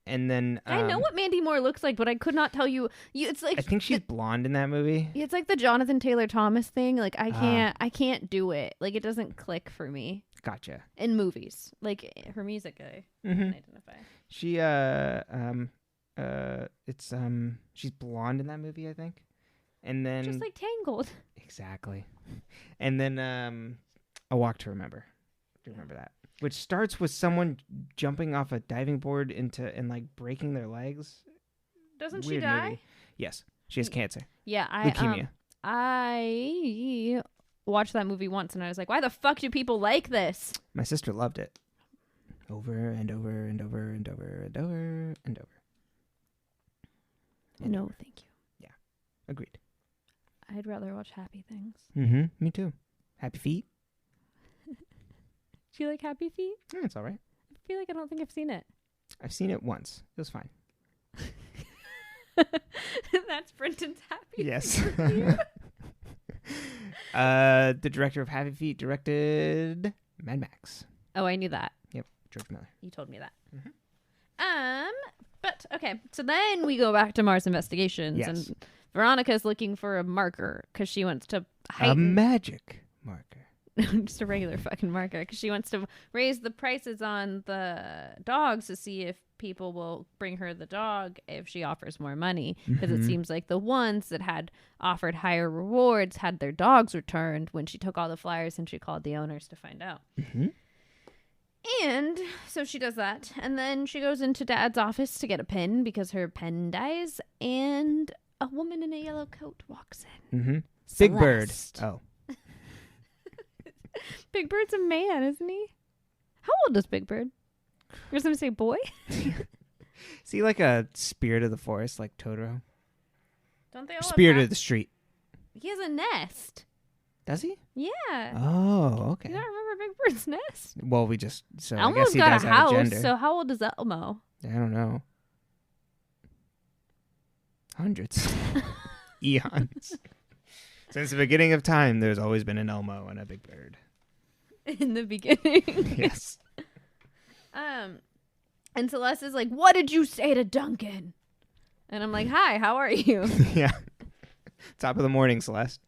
Speaker 1: And then...
Speaker 2: I know what Mandy Moore looks like, but I could not tell you. It's like...
Speaker 1: I think she's blonde in that movie.
Speaker 2: It's like the Jonathan Taylor Thomas thing. Like, I can't do it. Like, it doesn't click for me.
Speaker 1: Gotcha.
Speaker 2: In movies. Like, her music, I can identify.
Speaker 1: She, she's blonde in that movie, I think. And then...
Speaker 2: Just like Tangled.
Speaker 1: Exactly. And then, A Walk to Remember. Do you remember that? Which starts with someone jumping off a diving board and like breaking their legs.
Speaker 2: Doesn't
Speaker 1: Weird
Speaker 2: she die?
Speaker 1: movie. Yes, she has cancer.
Speaker 2: Yeah,
Speaker 1: leukemia.
Speaker 2: I watched that movie once and I was like, why the fuck do people like this?
Speaker 1: My sister loved it. Over and over and over and over and over and over. And
Speaker 2: no,
Speaker 1: over.
Speaker 2: thank you.
Speaker 1: Yeah, agreed.
Speaker 2: I'd rather watch happy things.
Speaker 1: Me too. Happy Feet.
Speaker 2: Do you like Happy Feet?
Speaker 1: Yeah, it's all right.
Speaker 2: I feel like I don't think I've seen it.
Speaker 1: I've seen it once. It was fine.
Speaker 2: That's Brenton's Happy
Speaker 1: Yes.
Speaker 2: Feet.
Speaker 1: The director of Happy Feet directed Mad Max.
Speaker 2: Oh, I knew that.
Speaker 1: Yep, George Miller.
Speaker 2: You told me that. But okay, so then we go back to Mars Investigations,
Speaker 1: Yes.
Speaker 2: and Veronica's looking for a marker because she wants to
Speaker 1: A magic marker.
Speaker 2: just a regular fucking marker because she wants to raise the prices on the dogs to see if people will bring her the dog if she offers more money, because it seems like the ones that had offered higher rewards had their dogs returned when she took all the flyers and she called the owners to find out. And so she does that, and then she goes into Dad's office to get a pen because her pen dies, and a woman in a yellow coat walks in.
Speaker 1: Big Bird. Oh.
Speaker 2: Big Bird's a man, isn't he? How old is Big Bird? You're going to say boy?
Speaker 1: Is he like a spirit of the forest, like Totoro?
Speaker 2: Don't they all
Speaker 1: Spirit
Speaker 2: have
Speaker 1: of the street.
Speaker 2: He has a nest.
Speaker 1: Does he?
Speaker 2: Yeah.
Speaker 1: Oh, okay.
Speaker 2: You don't remember Big Bird's nest?
Speaker 1: Well, we just... So I
Speaker 2: Elmo's
Speaker 1: guess he
Speaker 2: got
Speaker 1: does
Speaker 2: a
Speaker 1: have
Speaker 2: house,
Speaker 1: a gender.
Speaker 2: so how old is Elmo?
Speaker 1: I don't know. Hundreds. Eons. Since the beginning of time, there's always been an Elmo and a Big Bird.
Speaker 2: In the beginning.
Speaker 1: Yes.
Speaker 2: And And Celeste is like, what did you say to Duncan? And I'm like, hi, how are you?
Speaker 1: Yeah. Top of the morning, Celeste.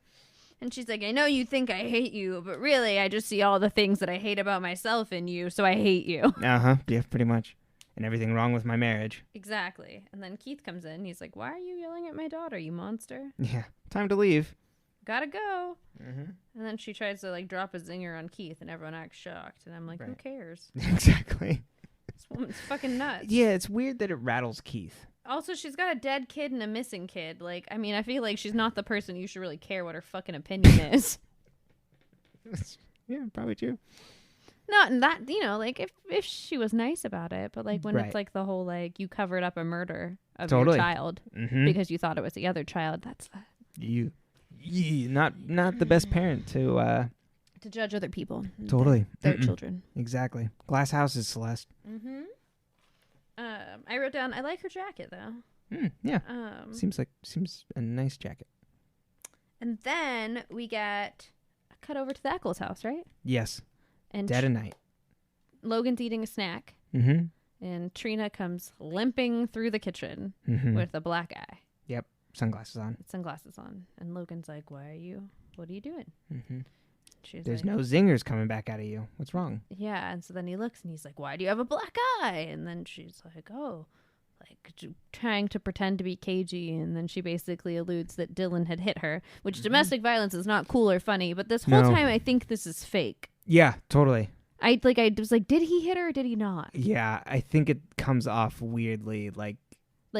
Speaker 2: And she's like, I know you think I hate you, but really I just see all the things that I hate about myself in you, so I hate you.
Speaker 1: Uh-huh. Yeah, pretty much. And everything wrong with my marriage.
Speaker 2: Exactly. And then Keith comes in. He's like, why are you yelling at my daughter, you monster?
Speaker 1: Yeah. Time to leave.
Speaker 2: Gotta go.
Speaker 1: Mm-hmm.
Speaker 2: And then she tries to like drop a zinger on Keith, and everyone acts shocked. And I'm like, who cares?
Speaker 1: Exactly.
Speaker 2: This woman's fucking nuts.
Speaker 1: Yeah, it's weird that it rattles Keith.
Speaker 2: Also, she's got a dead kid and a missing kid. Like, I mean, I feel like she's not the person you should really care what her fucking opinion is.
Speaker 1: Yeah, probably true.
Speaker 2: Not in that, you know, like if she was nice about it, but like when
Speaker 1: Right.
Speaker 2: it's like the whole like you covered up a murder of
Speaker 1: Totally.
Speaker 2: your child because you thought it was the other child, that's
Speaker 1: not the best parent to
Speaker 2: judge other people.
Speaker 1: Totally.
Speaker 2: Their children.
Speaker 1: Exactly. Glass houses, Celeste.
Speaker 2: Mm-hmm. I wrote down, I like her jacket though.
Speaker 1: Yeah. Seems a nice jacket.
Speaker 2: And then we get a cut over to the Echolls house, right?
Speaker 1: Yes.
Speaker 2: And
Speaker 1: Dead of night.
Speaker 2: Logan's eating a snack.
Speaker 1: Mm-hmm.
Speaker 2: And Trina comes limping through the kitchen with a black eye.
Speaker 1: Yep. Sunglasses on.
Speaker 2: Sunglasses on. And Logan's like, what are you doing?
Speaker 1: Mm-hmm.
Speaker 2: There's
Speaker 1: no zingers coming back out of you. What's wrong?
Speaker 2: Yeah. And so then he looks and he's like, why do you have a black eye? And then she's like, oh, like trying to pretend to be cagey. And then she basically alludes that Dylan had hit her, which domestic violence is not cool or funny. But this whole time I think this is fake.
Speaker 1: Yeah, totally.
Speaker 2: I was like, did he hit her or did he not?
Speaker 1: Yeah, I think it comes off weirdly, like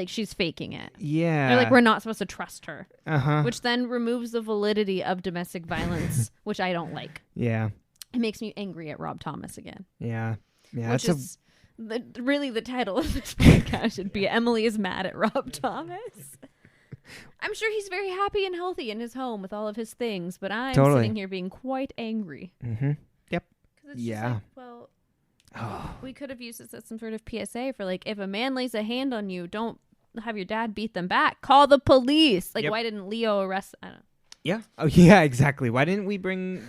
Speaker 2: she's faking it.
Speaker 1: Yeah.
Speaker 2: Or like we're not supposed to trust her.
Speaker 1: Uh-huh.
Speaker 2: Which then removes the validity of domestic violence, which I don't like.
Speaker 1: Yeah.
Speaker 2: It makes me angry at Rob Thomas again.
Speaker 1: Yeah. Yeah.
Speaker 2: Which is really the title of this podcast should be Emily is mad at Rob Thomas. I'm sure he's very happy and healthy in his home with all of his things, but I'm sitting here being quite angry.
Speaker 1: Mm-hmm. Yep.
Speaker 2: It's just like, well, we could have used this as some sort of PSA for like, if a man lays a hand on you, don't have your dad beat them back. Call the police. Like, why didn't Leo arrest? I don't know.
Speaker 1: Yeah. Oh, yeah, exactly. Why didn't we bring...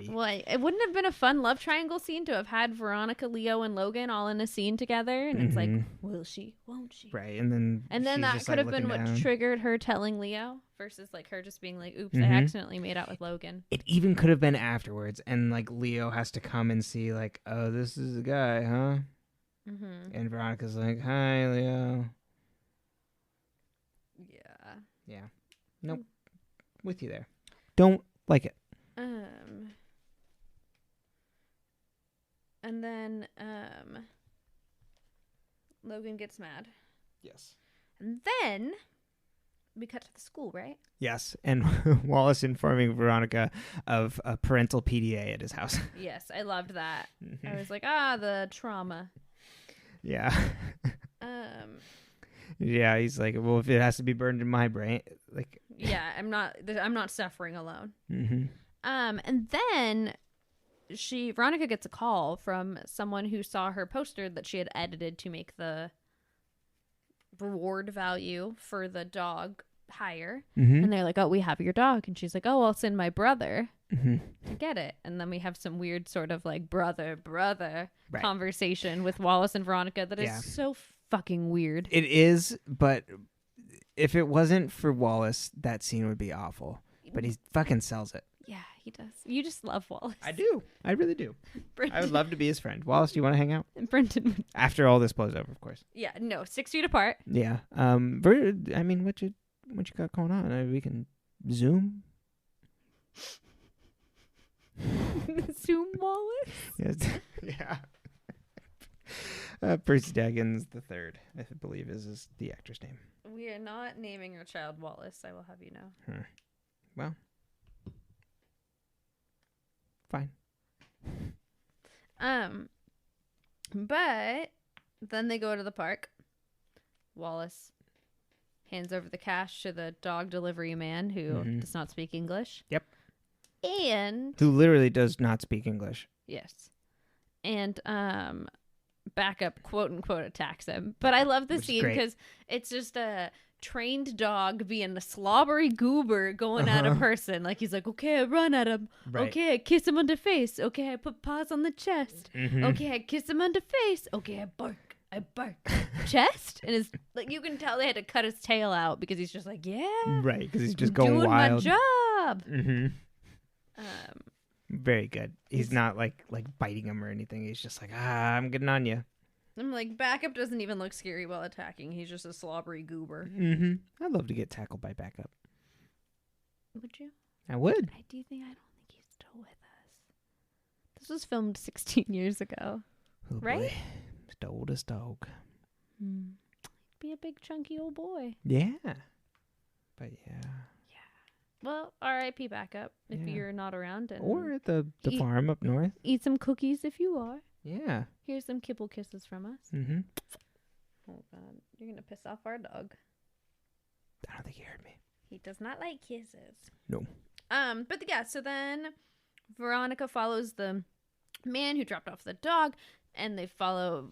Speaker 2: Well, it wouldn't have been a fun love triangle scene to have had Veronica, Leo, and Logan all in a scene together. And it's like, will she? Won't she?
Speaker 1: Right. And then
Speaker 2: that could have been what triggered her telling Leo versus like her just being like, oops, I accidentally made out with Logan.
Speaker 1: It even could have been afterwards. And like Leo has to come and see like, oh, this is the guy, huh? Mm-hmm. And Veronica's like, hi, Leo.
Speaker 2: Yeah.
Speaker 1: Yeah. Nope. With you there. Don't like it.
Speaker 2: And then Logan gets mad.
Speaker 1: Yes.
Speaker 2: And then we cut to the school, right?
Speaker 1: Yes. And Wallace informing Veronica of a parental PDA at his house.
Speaker 2: Yes, I loved that. I was like, the trauma.
Speaker 1: Yeah. Yeah, he's like, well, if it has to be burned in my brain, like.
Speaker 2: Yeah, I'm not suffering alone.
Speaker 1: Mm-hmm.
Speaker 2: And then Veronica gets a call from someone who saw her poster that she had edited to make the reward value for the dog higher. And they're like, oh, we have your dog. And she's like, oh, I'll send my brother to get it. And then we have some weird sort of like brother conversation with Wallace and Veronica that is so fucking weird.
Speaker 1: It is, but if it wasn't for Wallace, that scene would be awful. But he fucking sells it.
Speaker 2: Yeah, he does. You just love Wallace.
Speaker 1: I do. I really do.
Speaker 2: Brenton.
Speaker 1: I would love to be his friend. Wallace, do you want to hang out?
Speaker 2: And Brenton.
Speaker 1: After all this blows over, of course.
Speaker 2: Yeah, no, 6 feet apart.
Speaker 1: Yeah. I mean, what you got going on? We can Zoom.
Speaker 2: Zoom Wallace?
Speaker 1: Yes. Yeah. Percy Daggins the Third, I believe, is the actor's name.
Speaker 2: We are not naming our child Wallace, I will have you know.
Speaker 1: Well. Fine.
Speaker 2: But then they go to the park. Wallace hands over the cash to the dog delivery man who does not speak English.
Speaker 1: Yep.
Speaker 2: And
Speaker 1: who literally does not speak English.
Speaker 2: Yes. And backup quote unquote attacks him. But I love the scene because it's just trained dog being a slobbery goober going at a person. Like, he's like, okay, I run at him.
Speaker 1: Right.
Speaker 2: Okay, I kiss him on the face. Okay, I put paws on the chest. Okay, I kiss him on the face. Okay, I bark. Chest? And it's like, you can tell they had to cut his tail out because he's just like, yeah.
Speaker 1: Right, because he's just going
Speaker 2: doing
Speaker 1: wild.
Speaker 2: my job.
Speaker 1: Very good. He's not like biting him or anything. He's just like, I'm getting on you.
Speaker 2: I'm like, Backup doesn't even look scary while attacking. He's just a slobbery goober.
Speaker 1: I'd love to get tackled by Backup.
Speaker 2: Would you?
Speaker 1: I would.
Speaker 2: I don't think he's still with us. This was filmed 16 years ago.
Speaker 1: Oh,
Speaker 2: right?
Speaker 1: Boy. It's the oldest dog.
Speaker 2: Be a big chunky old boy.
Speaker 1: Yeah. But yeah.
Speaker 2: Well, R.I.P. Backup if
Speaker 1: Yeah.
Speaker 2: you're not around. And
Speaker 1: Or at the farm up north.
Speaker 2: eat some cookies if you are.
Speaker 1: Yeah.
Speaker 2: Here's some kibble kisses from us. Oh, God. You're going to piss off our dog.
Speaker 1: I don't think he heard me.
Speaker 2: He does not like kisses.
Speaker 1: No.
Speaker 2: But yeah, so then Veronica follows the man who dropped off the dog, and they follow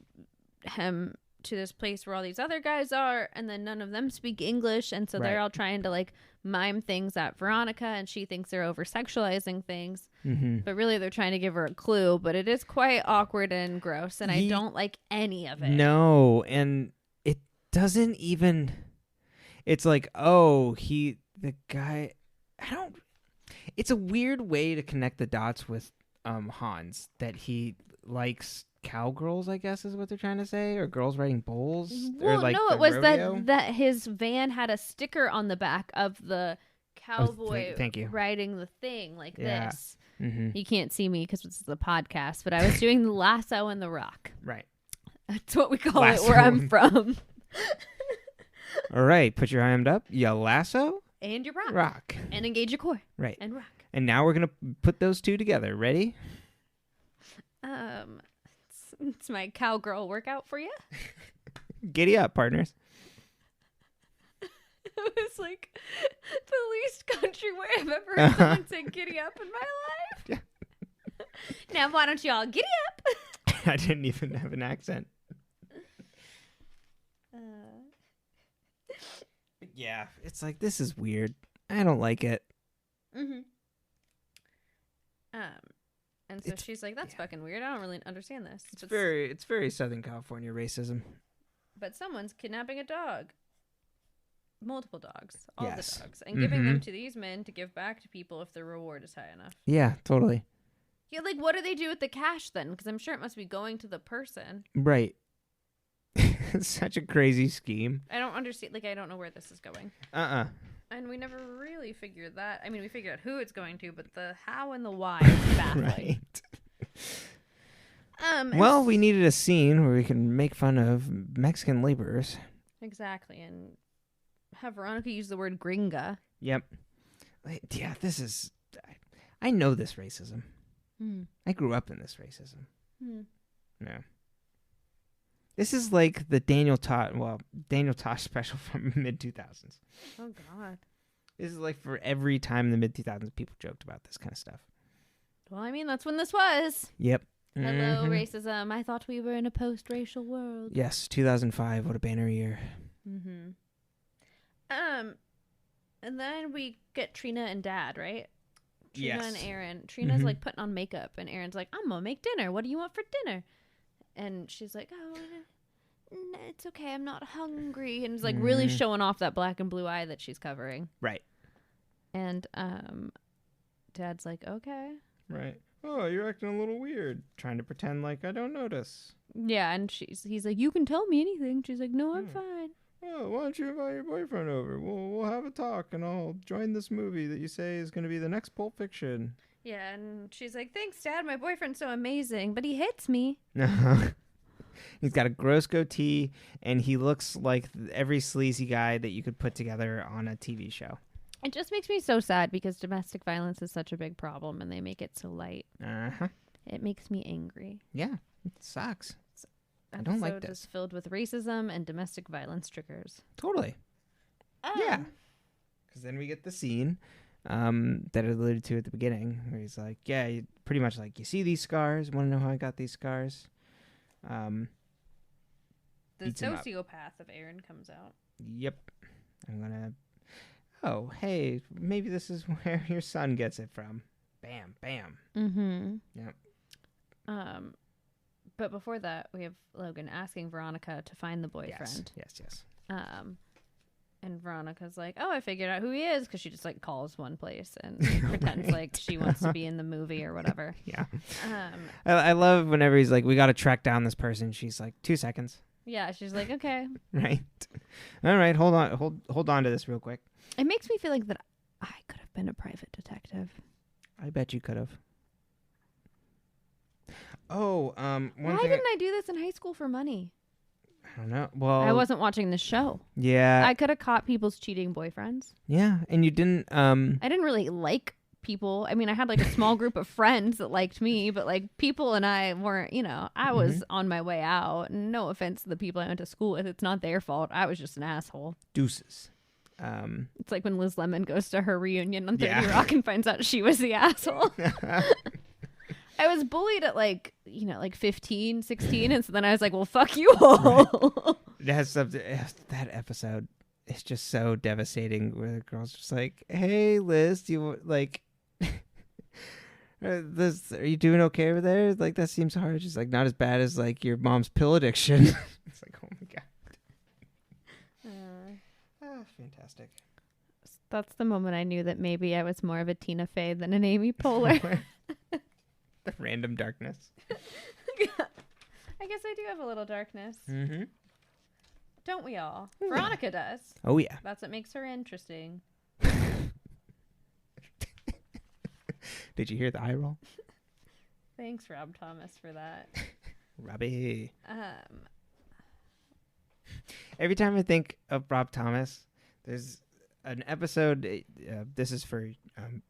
Speaker 2: him to this place where all these other guys are, and then none of them speak English, and so they're all trying to like mime things at Veronica, and she thinks they're over sexualizing things, but really they're trying to give her a clue. But it is quite awkward and gross, and I don't like any of it.
Speaker 1: No, and it doesn't even. It's like, the guy. It's a weird way to connect the dots with Hans, that he likes cowgirls, I guess is what they're trying to say, or girls riding bulls.
Speaker 2: Well,
Speaker 1: or like
Speaker 2: no,
Speaker 1: the
Speaker 2: it was
Speaker 1: rodeo.
Speaker 2: that his van had a sticker on the back of the cowboy
Speaker 1: thank you.
Speaker 2: riding the thing like this.
Speaker 1: Mm-hmm.
Speaker 2: You can't see me because this is a podcast, but I was doing the lasso and the rock.
Speaker 1: Right.
Speaker 2: That's what we call
Speaker 1: Lasso.
Speaker 2: it where I'm from.
Speaker 1: All right, put your hand up. You lasso.
Speaker 2: And your rock.
Speaker 1: Rock.
Speaker 2: And engage your core.
Speaker 1: Right.
Speaker 2: And rock.
Speaker 1: And now we're going to put those two together. Ready?
Speaker 2: It's my cowgirl workout for you.
Speaker 1: Giddy up, partners.
Speaker 2: It was like the least country way I've ever heard someone say giddy up in my life. Now why don't you all giddy up?
Speaker 1: I didn't even have an accent. Yeah, it's like, this is weird. I don't like it.
Speaker 2: And so she's like, that's fucking weird. I don't really understand this.
Speaker 1: It's very Southern California racism.
Speaker 2: But someone's kidnapping a dog. Multiple dogs. All the dogs. And
Speaker 1: Mm-hmm.
Speaker 2: giving them to these men to give back to people if the reward is high enough.
Speaker 1: Yeah, totally.
Speaker 2: Yeah, like, what do they do with the cash then? Because I'm sure it must be going to the person.
Speaker 1: Right. It's such a crazy scheme.
Speaker 2: I don't understand. Like, I don't know where this is going. And we never really figured that. I mean, we figured out who it's going to, but the how and the why is baffling.
Speaker 1: Right. Well, we needed a scene where we can make fun of Mexican laborers.
Speaker 2: Exactly. And have Veronica use the word gringa.
Speaker 1: Yep. Yeah, this is... I know this racism. I grew up in this racism. Yeah. This is like the Daniel Tosh special from mid-2000s.
Speaker 2: Oh, God.
Speaker 1: This is like for every time in the mid-2000s people joked about this kind of stuff.
Speaker 2: Well, I mean, that's when this was.
Speaker 1: Yep.
Speaker 2: Hello, racism. I thought we were in a post-racial world.
Speaker 1: Yes, 2005. What a banner year.
Speaker 2: And then we get Trina and Dad, right? Trina
Speaker 1: Yes.
Speaker 2: and Aaron. Trina's like putting on makeup, and Aaron's like, I'm gonna make dinner. What do you want for dinner? And she's like, oh, no, it's okay. I'm not hungry. And it's like really showing off that black and blue eye that she's covering.
Speaker 1: Right.
Speaker 2: And Dad's like, okay.
Speaker 1: Right. Oh, you're acting a little weird. Trying to pretend like I don't notice.
Speaker 2: Yeah, and he's like, you can tell me anything. She's like, no, I'm fine.
Speaker 1: Oh, why don't you invite your boyfriend over? We'll have a talk, and I'll join this movie that you say is going to be the next Pulp Fiction.
Speaker 2: Yeah, and she's like, thanks, Dad. My boyfriend's so amazing, but he hits me.
Speaker 1: He's got a gross goatee, and he looks like every sleazy guy that you could put together on a TV show.
Speaker 2: It just makes me so sad because domestic violence is such a big problem, and they make it so light. It makes me angry.
Speaker 1: Yeah, it sucks. I don't like this.
Speaker 2: It's filled with racism and domestic violence triggers.
Speaker 1: Totally. Yeah. Because then we get the scene that I alluded to at the beginning, where he's like, yeah, pretty much like, you see these scars? Want to know how I got these scars?
Speaker 2: The sociopath of Aaron comes out.
Speaker 1: Yep. I'm gonna. Oh, hey, maybe this is where your son gets it from. Bam, bam.
Speaker 2: Mm-hmm.
Speaker 1: Yep.
Speaker 2: But before that, we have Logan asking Veronica to find the boyfriend.
Speaker 1: Yes.
Speaker 2: And Veronica's like, "Oh, I figured out who he is," because she just like calls one place and pretends like she wants to be in the movie or whatever.
Speaker 1: Yeah. I love whenever he's like, "We got to track down this person." She's like, 2 seconds.
Speaker 2: Yeah, she's like, "Okay."
Speaker 1: Right. All right. Hold on to this real quick.
Speaker 2: It makes me feel like that I could have been a private detective.
Speaker 1: I bet you could have. Oh,
Speaker 2: Why didn't I do this in high school for money?
Speaker 1: I don't know. Well,
Speaker 2: I wasn't watching the show.
Speaker 1: Yeah.
Speaker 2: I could have caught people's cheating boyfriends.
Speaker 1: Yeah, and you didn't.
Speaker 2: I didn't really like people. I mean, I had like a small group of friends that liked me, but like people and I weren't. I was on my way out. No offense to the people I went to school with. It's not their fault. I was just an asshole.
Speaker 1: Deuces.
Speaker 2: It's like when Liz Lemon goes to her reunion on 30 Rock and finds out she was the asshole. I was bullied at like 15, 16. And so then I was like, well, fuck you all.
Speaker 1: It has something. That episode is just so devastating where the girl's just like, hey, Liz, do you like, are you doing okay over there? Like, that seems hard. She's like, not as bad as like your mom's pill addiction. It's like, oh my God. Fantastic.
Speaker 2: That's the moment I knew that maybe I was more of a Tina Fey than an Amy Poehler.
Speaker 1: The random darkness.
Speaker 2: I guess I do have a little darkness.
Speaker 1: Mm-hmm.
Speaker 2: Don't we all? Veronica does.
Speaker 1: Oh, yeah.
Speaker 2: That's what makes her interesting.
Speaker 1: Did you hear the eye roll?
Speaker 2: Thanks, Rob Thomas, for that.
Speaker 1: Robbie. Every time I think of Rob Thomas, there's an episode. This is for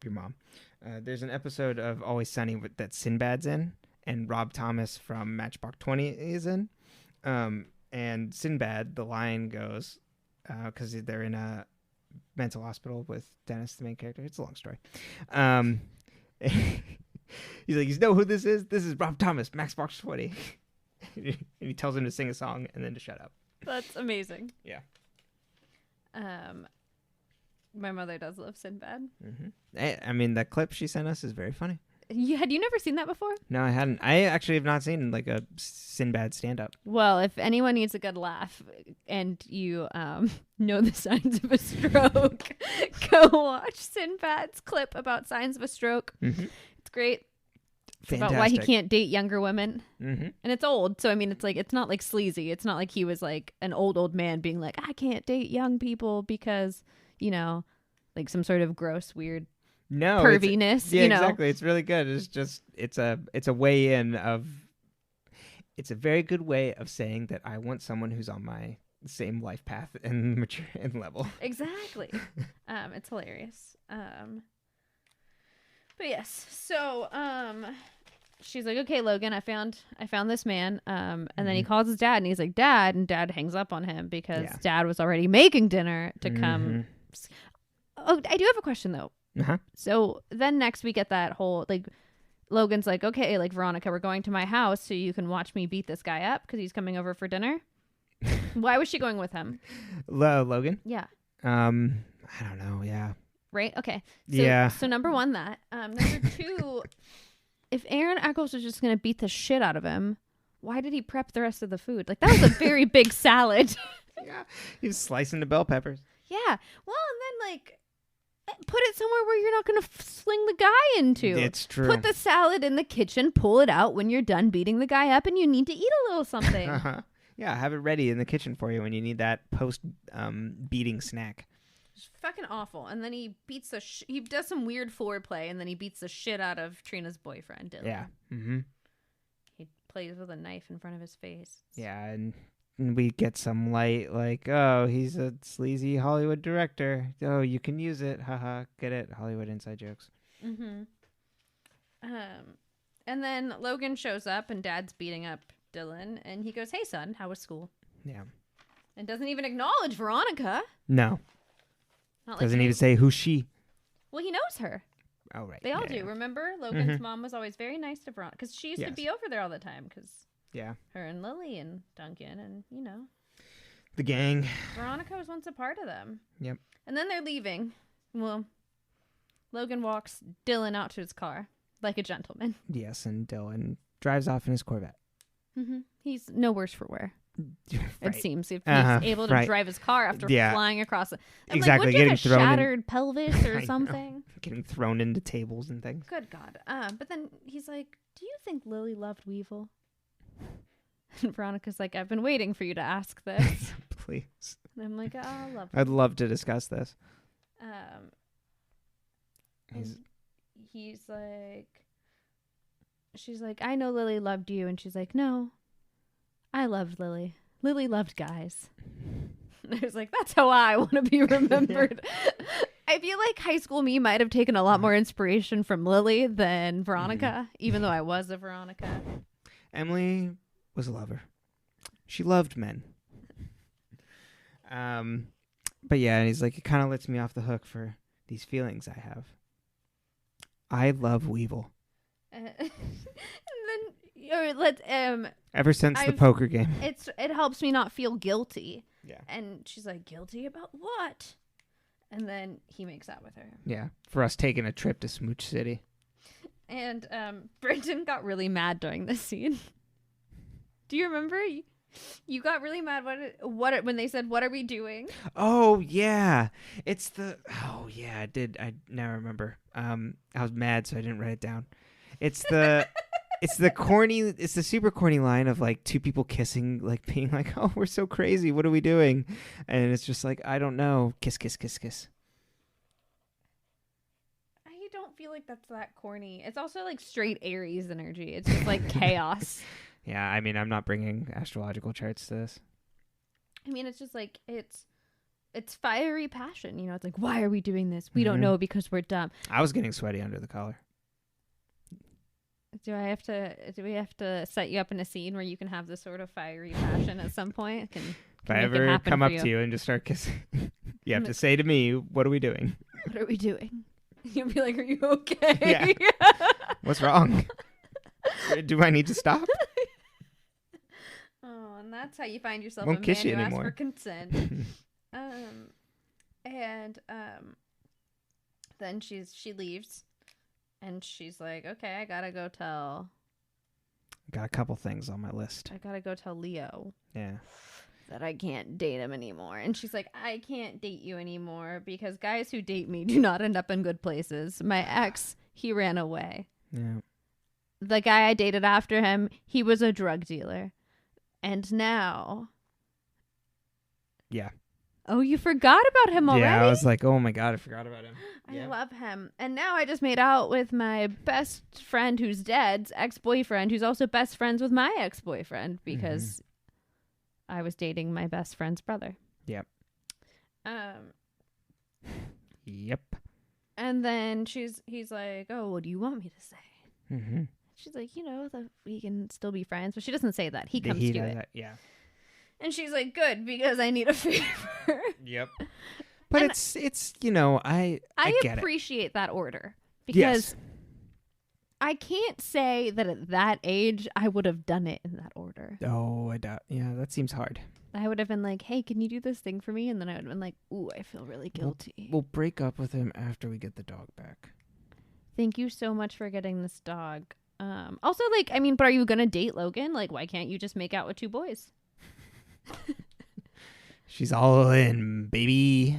Speaker 1: your mom. There's an episode of Always Sunny that Sinbad's in, and Rob Thomas from Matchbox 20 is in. And Sinbad, the line goes, because they're in a mental hospital with Dennis, the main character. It's a long story. He's like, you know who this is? This is Rob Thomas, Matchbox 20. And he tells him to sing a song and then to shut up.
Speaker 2: That's amazing.
Speaker 1: Yeah.
Speaker 2: My mother does love Sinbad.
Speaker 1: Mm-hmm. I mean, that clip she sent us is very funny.
Speaker 2: Had you never seen that before?
Speaker 1: No, I hadn't. I actually have not seen like a Sinbad stand-up.
Speaker 2: Well, if anyone needs a good laugh and you know the signs of a stroke, go watch Sinbad's clip about signs of a stroke. Mm-hmm. It's great. It's about why he can't date younger women. Mm-hmm. And it's old. So, I mean, it's not like sleazy. It's not like he was like an old man being like, I can't date young people because, like some sort of gross, weird perviness.
Speaker 1: Yeah, exactly. It's really good. It's just, it's a way in of, it's a very good way of saying that I want someone who's on my same life path and mature and level.
Speaker 2: Exactly. It's hilarious. But yes, so she's like, okay, Logan, I found this man. And then he calls his dad and he's like, Dad, and Dad hangs up on him because Dad was already making dinner to come. Oh, I do have a question though.
Speaker 1: Uh-huh.
Speaker 2: So then next we get that whole like Logan's like, okay, like Veronica, we're going to my house so you can watch me beat this guy up because he's coming over for dinner. Why was she going with him?
Speaker 1: Logan?
Speaker 2: Yeah.
Speaker 1: I don't know. Yeah.
Speaker 2: Right? Okay. So,
Speaker 1: yeah.
Speaker 2: So number one, that. Number two, if Aaron Echolls was just going to beat the shit out of him, why did he prep the rest of the food? Like, that was a very big salad.
Speaker 1: Yeah. He was slicing the bell peppers.
Speaker 2: Yeah. Well, and then, like, put it somewhere where you're not going to sling the guy into.
Speaker 1: It's true.
Speaker 2: Put the salad in the kitchen, pull it out when you're done beating the guy up and you need to eat a little something.
Speaker 1: Uh-huh. Yeah, have it ready in the kitchen for you when you need that post-beating snack.
Speaker 2: It's fucking awful. And then he beats he does some weird foreplay, and then he beats the shit out of Trina's boyfriend, Dylan.
Speaker 1: Yeah. Mm-hmm.
Speaker 2: He plays with a knife in front of his face.
Speaker 1: Yeah, and we get some light, like, oh, he's a sleazy Hollywood director. Oh, you can use it. Haha, get it? Hollywood inside jokes.
Speaker 2: Mm-hmm. And then Logan shows up, and Dad's beating up Dylan, and he goes, hey, son, how was school?
Speaker 1: Yeah.
Speaker 2: And doesn't even acknowledge Veronica.
Speaker 1: No. Doesn't even say who's she.
Speaker 2: Well, he knows her.
Speaker 1: Oh, right.
Speaker 2: They all do. Remember? Logan's mom was always very nice to Veronica because she used to be over there all the time because her and Lily and Duncan and,
Speaker 1: The gang.
Speaker 2: Veronica was once a part of them.
Speaker 1: Yep.
Speaker 2: And then they're leaving. Well, Logan walks Dylan out to his car like a gentleman.
Speaker 1: Yes, and Dylan drives off in his Corvette.
Speaker 2: Mm-hmm. He's no worse for wear.
Speaker 1: Right.
Speaker 2: It seems if he's able to drive his car after flying across it.
Speaker 1: Exactly.
Speaker 2: Like,
Speaker 1: getting
Speaker 2: have
Speaker 1: thrown
Speaker 2: shattered pelvis or something.
Speaker 1: Getting thrown into tables and things.
Speaker 2: Good God. But then he's like, do you think Lily loved Weevil? And Veronica's like, I've been waiting for you to ask this.
Speaker 1: Please.
Speaker 2: And I'm like, oh, I love
Speaker 1: I'd love to discuss this.
Speaker 2: He's like, she's like, I know Lily loved you. And she's like, no, I loved Lily. Lily loved guys. And I was like, that's how I want to be remembered. I feel like High School Me might have taken a lot more inspiration from Lily than Veronica, even though I was a Veronica.
Speaker 1: Emily was a lover. She loved men. But yeah, and he's like, it kind of lets me off the hook for these feelings I have. I love Weevil.
Speaker 2: And then let's
Speaker 1: ever since the poker game.
Speaker 2: It helps me not feel guilty.
Speaker 1: Yeah.
Speaker 2: And she's like, guilty about what? And then he makes out with her.
Speaker 1: Yeah, for us taking a trip to Smooch City.
Speaker 2: And Brenton got really mad during this scene. Do you remember? You got really mad when they said, "What are we doing?"
Speaker 1: Oh yeah, I did. I now remember. I was mad, so I didn't write it down. It's the it's the super corny line of like two people kissing, like being like, "Oh, we're so crazy. What are we doing?" And it's just like, I don't know. Kiss, kiss, kiss, kiss.
Speaker 2: I don't feel like that's that corny. It's also like straight Aries energy. It's just like chaos.
Speaker 1: Yeah, I mean, I'm not bringing astrological charts to this.
Speaker 2: I mean, it's just like, it's fiery passion. You know, it's like, why are we doing this? We don't know because we're dumb.
Speaker 1: I was getting sweaty under the collar.
Speaker 2: Do we have to set you up in a scene where you can have this sort of fiery passion at some point? If
Speaker 1: I ever come up to you and just start kissing, you have to say to me, what are we doing?
Speaker 2: What are we doing? You'll be like, are you okay?
Speaker 1: Yeah. What's wrong? Do I need to stop?
Speaker 2: Oh, and that's how you find yourself
Speaker 1: Won't
Speaker 2: a
Speaker 1: kiss
Speaker 2: man
Speaker 1: you
Speaker 2: who asks
Speaker 1: anymore.
Speaker 2: for consent. Then she leaves, and she's like, okay, I gotta go tell Leo.
Speaker 1: Yeah.
Speaker 2: That I can't date him anymore. And she's like, I can't date you anymore because guys who date me do not end up in good places. My ex, he ran away.
Speaker 1: Yeah.
Speaker 2: The guy I dated after him, he was a drug dealer. And now...
Speaker 1: Yeah.
Speaker 2: Oh, you forgot about him already?
Speaker 1: Yeah, I was like, oh my God, I forgot about him.
Speaker 2: I love him. And now I just made out with my best friend who's dead's ex-boyfriend, who's also best friends with my ex-boyfriend because I was dating my best friend's brother.
Speaker 1: Yep. Yep.
Speaker 2: And then he's like, oh, what do you want me to say?
Speaker 1: Mm-hmm.
Speaker 2: She's like, that we can still be friends. But she doesn't say that. He comes to it.
Speaker 1: Yeah.
Speaker 2: And she's like, good, because I need a favor.
Speaker 1: Yep. But
Speaker 2: and
Speaker 1: it's I get
Speaker 2: appreciate that order. Because
Speaker 1: yes.
Speaker 2: I can't say that at that age I would have done it in that order.
Speaker 1: Oh, I doubt. Yeah, that seems hard.
Speaker 2: I would have been like, hey, can you do this thing for me? And then I would have been like, ooh, I feel really guilty.
Speaker 1: We'll break up with him after we get the dog back.
Speaker 2: Thank you so much for getting this dog. Also, like, I mean, but are you going to date Logan? Like, why can't you just make out with two boys?
Speaker 1: She's all in, baby.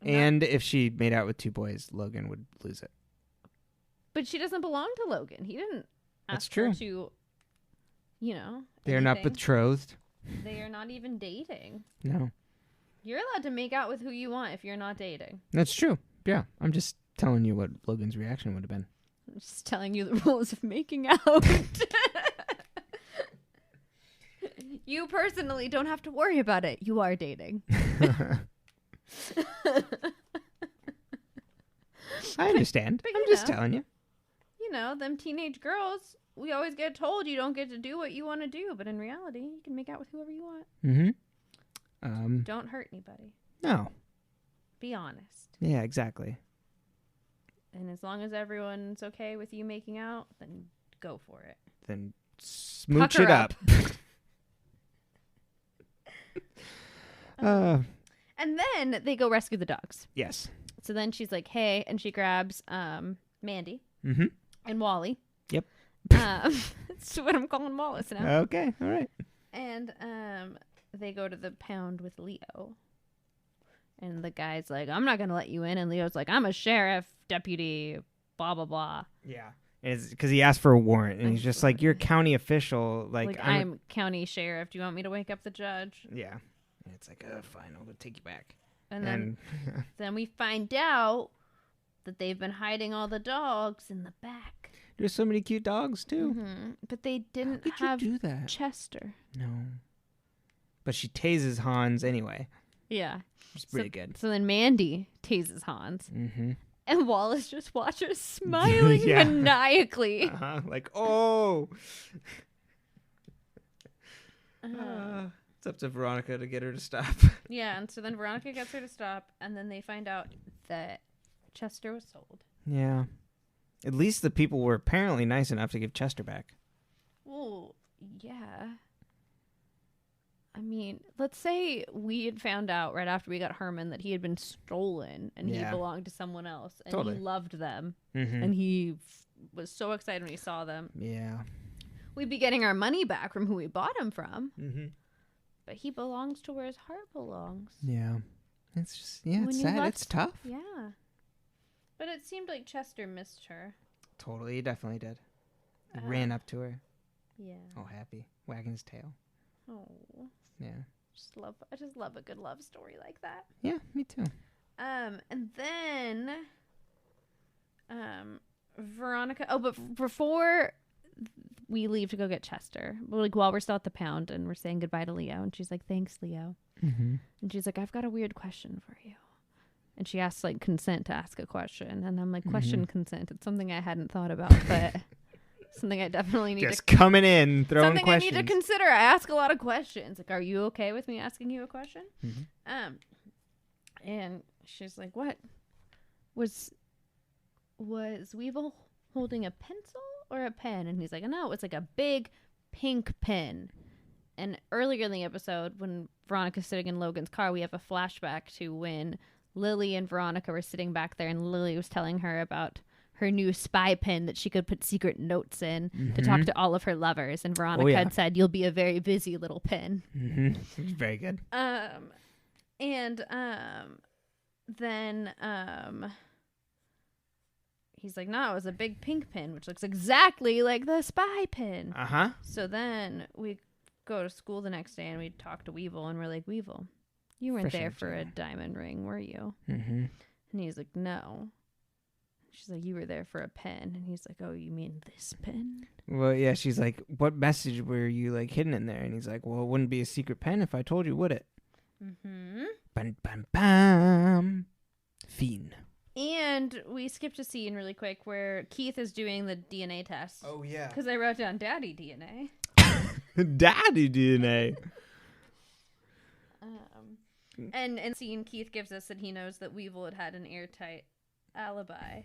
Speaker 1: And if she made out with two boys, Logan would lose it.
Speaker 2: But she doesn't belong to Logan. He didn't ask her to,
Speaker 1: They're not betrothed.
Speaker 2: They are not even dating.
Speaker 1: No.
Speaker 2: You're allowed to make out with who you want if you're not dating.
Speaker 1: That's true. Yeah. I'm just telling you what Logan's reaction would have been.
Speaker 2: I'm just telling you the rules of making out. You personally don't have to worry about it. You are dating.
Speaker 1: I understand.
Speaker 2: But
Speaker 1: I'm just telling you.
Speaker 2: Them teenage girls, we always get told you don't get to do what you want to do. But in reality, you can make out with whoever you want.
Speaker 1: Mm-hmm.
Speaker 2: Don't hurt anybody.
Speaker 1: No.
Speaker 2: Be honest.
Speaker 1: Yeah, exactly.
Speaker 2: And as long as everyone's okay with you making out, then go for it.
Speaker 1: Then smooch it up. Uh,
Speaker 2: And then they go rescue the dogs.
Speaker 1: yes.
Speaker 2: So then she's like, hey, and she grabs Mandy
Speaker 1: Mm-hmm.
Speaker 2: and Wally.
Speaker 1: Yep.
Speaker 2: That's what I'm calling Wallace now.
Speaker 1: Okay. All right.
Speaker 2: And they go to the pound with Leo. And the guy's like, I'm not going to let you in. And Leo's like, I'm a sheriff deputy, blah, blah, blah.
Speaker 1: Yeah. It's because he asked for a warrant, and he's just like, "You're a county official. Like
Speaker 2: I'm county sheriff. Do you want me to wake up the judge?"
Speaker 1: Yeah. And it's like, fine, I'll go take you back.
Speaker 2: And then we find out that they've been hiding all the dogs in the back.
Speaker 1: There's so many cute dogs too.
Speaker 2: Mm-hmm. But they didn't
Speaker 1: How could
Speaker 2: have
Speaker 1: you do that?
Speaker 2: Chester.
Speaker 1: No. But she tases Hans anyway.
Speaker 2: Yeah.
Speaker 1: It's pretty good.
Speaker 2: So then Mandy tases Hans.
Speaker 1: Mm-hmm.
Speaker 2: And Wallace just watches smiling
Speaker 1: Yeah.
Speaker 2: maniacally.
Speaker 1: Like, oh. It's up to Veronica to get her to stop.
Speaker 2: Yeah, and so then Veronica gets her to stop, and then they find out that Chester was sold.
Speaker 1: Yeah. At least the people were apparently nice enough to give Chester back.
Speaker 2: Well, yeah. I mean, let's say we had found out right after we got Herman that he had been stolen and he belonged to someone else, and he loved them, and he was so excited when he saw them.
Speaker 1: Yeah.
Speaker 2: We'd be getting our money back from who we bought him from.
Speaker 1: Mm-hmm.
Speaker 2: But he belongs to where his heart belongs.
Speaker 1: Yeah. It's just, it's sad. It's tough.
Speaker 2: Yeah. But it seemed like Chester missed her.
Speaker 1: Totally. He definitely did. He ran up to her.
Speaker 2: Yeah.
Speaker 1: Oh, happy. Wagging his tail.
Speaker 2: Oh.
Speaker 1: Yeah.
Speaker 2: I just love a good love story like that.
Speaker 1: Yeah, me too.
Speaker 2: And then Veronica, but before we leave to go get Chester, while we're still at the pound and we're saying goodbye to Leo, and she's like, thanks, Leo.
Speaker 1: Mm-hmm.
Speaker 2: And she's like, I've got a weird question for you. And she asks like consent to ask a question, and I'm like, question consent. It's something I hadn't thought about, but something I definitely need
Speaker 1: just coming in, throwing
Speaker 2: something
Speaker 1: questions.
Speaker 2: I need to consider. I ask a lot of questions. Like, are you okay with me asking you a question?
Speaker 1: Mm-hmm.
Speaker 2: And she's like, what was Weevil holding a pencil or a pen? And he's like, no, it's like a big pink pen. And earlier in the episode, when Veronica's sitting in Logan's car, we have a flashback to when Lily and Veronica were sitting back there, and Lily was telling her about her new spy pen that she could put secret notes in to talk to all of her lovers. And Veronica had said, you'll be a very busy little pen.
Speaker 1: Mm-hmm. Very good.
Speaker 2: Then he's like, no, it was a big pink pin, which looks exactly like the spy pin.
Speaker 1: Uh-huh.
Speaker 2: So then we go to school the next day and we talk to Weevil, and we're like, Weevil, you weren't there for a diamond ring, were you?
Speaker 1: Mm-hmm.
Speaker 2: And he's like, no. She's like, you were there for a pen. And he's like, oh, you mean this pen?
Speaker 1: Well, yeah, she's like, what message were you like hidden in there? And he's like, well, it wouldn't be a secret pen if I told you, would it?
Speaker 2: Mm-hmm.
Speaker 1: Bam, bam, bam. Fiend.
Speaker 2: And we skipped a scene really quick where Keith is doing the DNA test.
Speaker 1: Oh, yeah.
Speaker 2: Because I wrote down daddy DNA.
Speaker 1: Daddy DNA.
Speaker 2: And scene Keith gives us that he knows that Weevil had an airtight alibi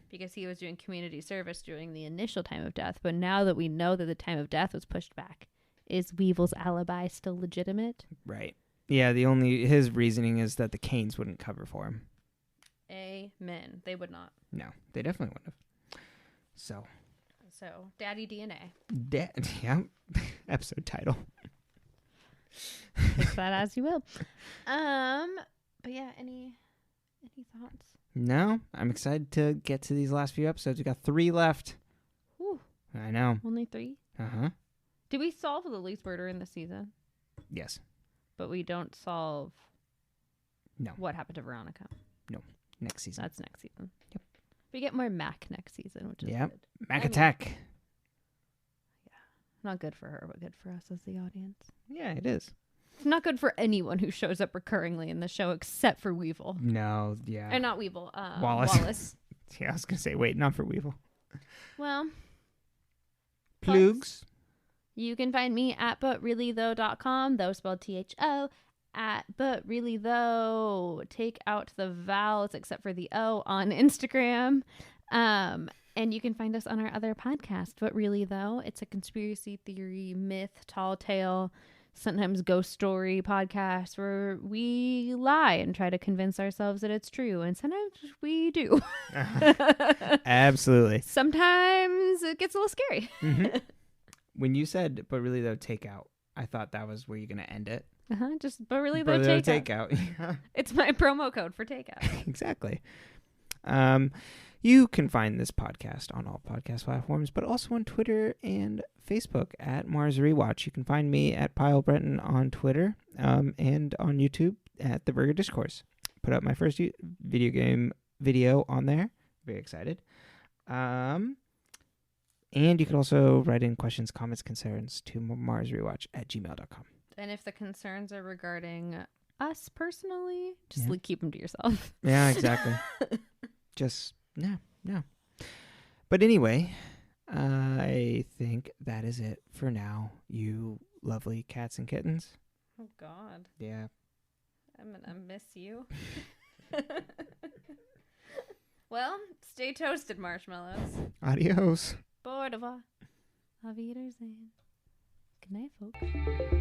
Speaker 2: because he was doing community service during the initial time of death. But now that we know that the time of death was pushed back, is Weevil's alibi still legitimate?
Speaker 1: Right. Yeah, his reasoning is that the Kanes wouldn't cover for him.
Speaker 2: Amen. They would not.
Speaker 1: No, they definitely wouldn't have. So,
Speaker 2: daddy DNA.
Speaker 1: Yeah. Episode title.
Speaker 2: Take that as you will. But yeah, any thoughts?
Speaker 1: No, I'm excited to get to these last few episodes. We got 3 left.
Speaker 2: Ooh.
Speaker 1: I know.
Speaker 2: Only 3?
Speaker 1: Uh-huh.
Speaker 2: Did we solve Lily's murder in this season?
Speaker 1: Yes.
Speaker 2: But we don't solve what happened to Veronica.
Speaker 1: No. Next season.
Speaker 2: That's next season.
Speaker 1: Yep.
Speaker 2: We get more Mac next season, which is good.
Speaker 1: Mac attack.
Speaker 2: Yeah. Not good for her, but good for us as the audience.
Speaker 1: Yeah, it is.
Speaker 2: It's not good for anyone who shows up recurringly in the show except for Weevil.
Speaker 1: No, yeah.
Speaker 2: Or not Weevil.
Speaker 1: Wallace. Yeah, I was going to say, wait, not for Weevil.
Speaker 2: Well.
Speaker 1: Plugs.
Speaker 2: You can find me at butreallythough.com, though spelled THO, at butreallythough. Take out the vowels except for the O on Instagram. And you can find us on our other podcast, But Really Though. It's a conspiracy theory, myth, tall tale, sometimes ghost story podcasts where we lie and try to convince ourselves that it's true. And sometimes we do.
Speaker 1: Absolutely.
Speaker 2: Sometimes it gets a little scary.
Speaker 1: Mm-hmm. When you said, but really though, takeout, I thought that was where you're going to end it.
Speaker 2: But really though, takeout.
Speaker 1: Takeout.
Speaker 2: It's my promo code for takeout.
Speaker 1: Exactly. You can find this podcast on all podcast platforms, but also on Twitter and Facebook at Mars Rewatch. You can find me at Pile Brenton on Twitter and on YouTube at The Burger Discourse. Put up my first video game video on there. Very excited. And you can also write in questions, comments, concerns to marsrewatch@gmail.com.
Speaker 2: And if the concerns are regarding us personally, just keep them to yourself.
Speaker 1: Yeah, exactly. Just, no. But anyway, I think that is it for now, you lovely cats and kittens.
Speaker 2: Oh, God.
Speaker 1: Yeah.
Speaker 2: I'm going to miss you. Well, stay toasted, marshmallows.
Speaker 1: Adios.
Speaker 2: Au revoir. Auf Wiedersehen. Good night, folks.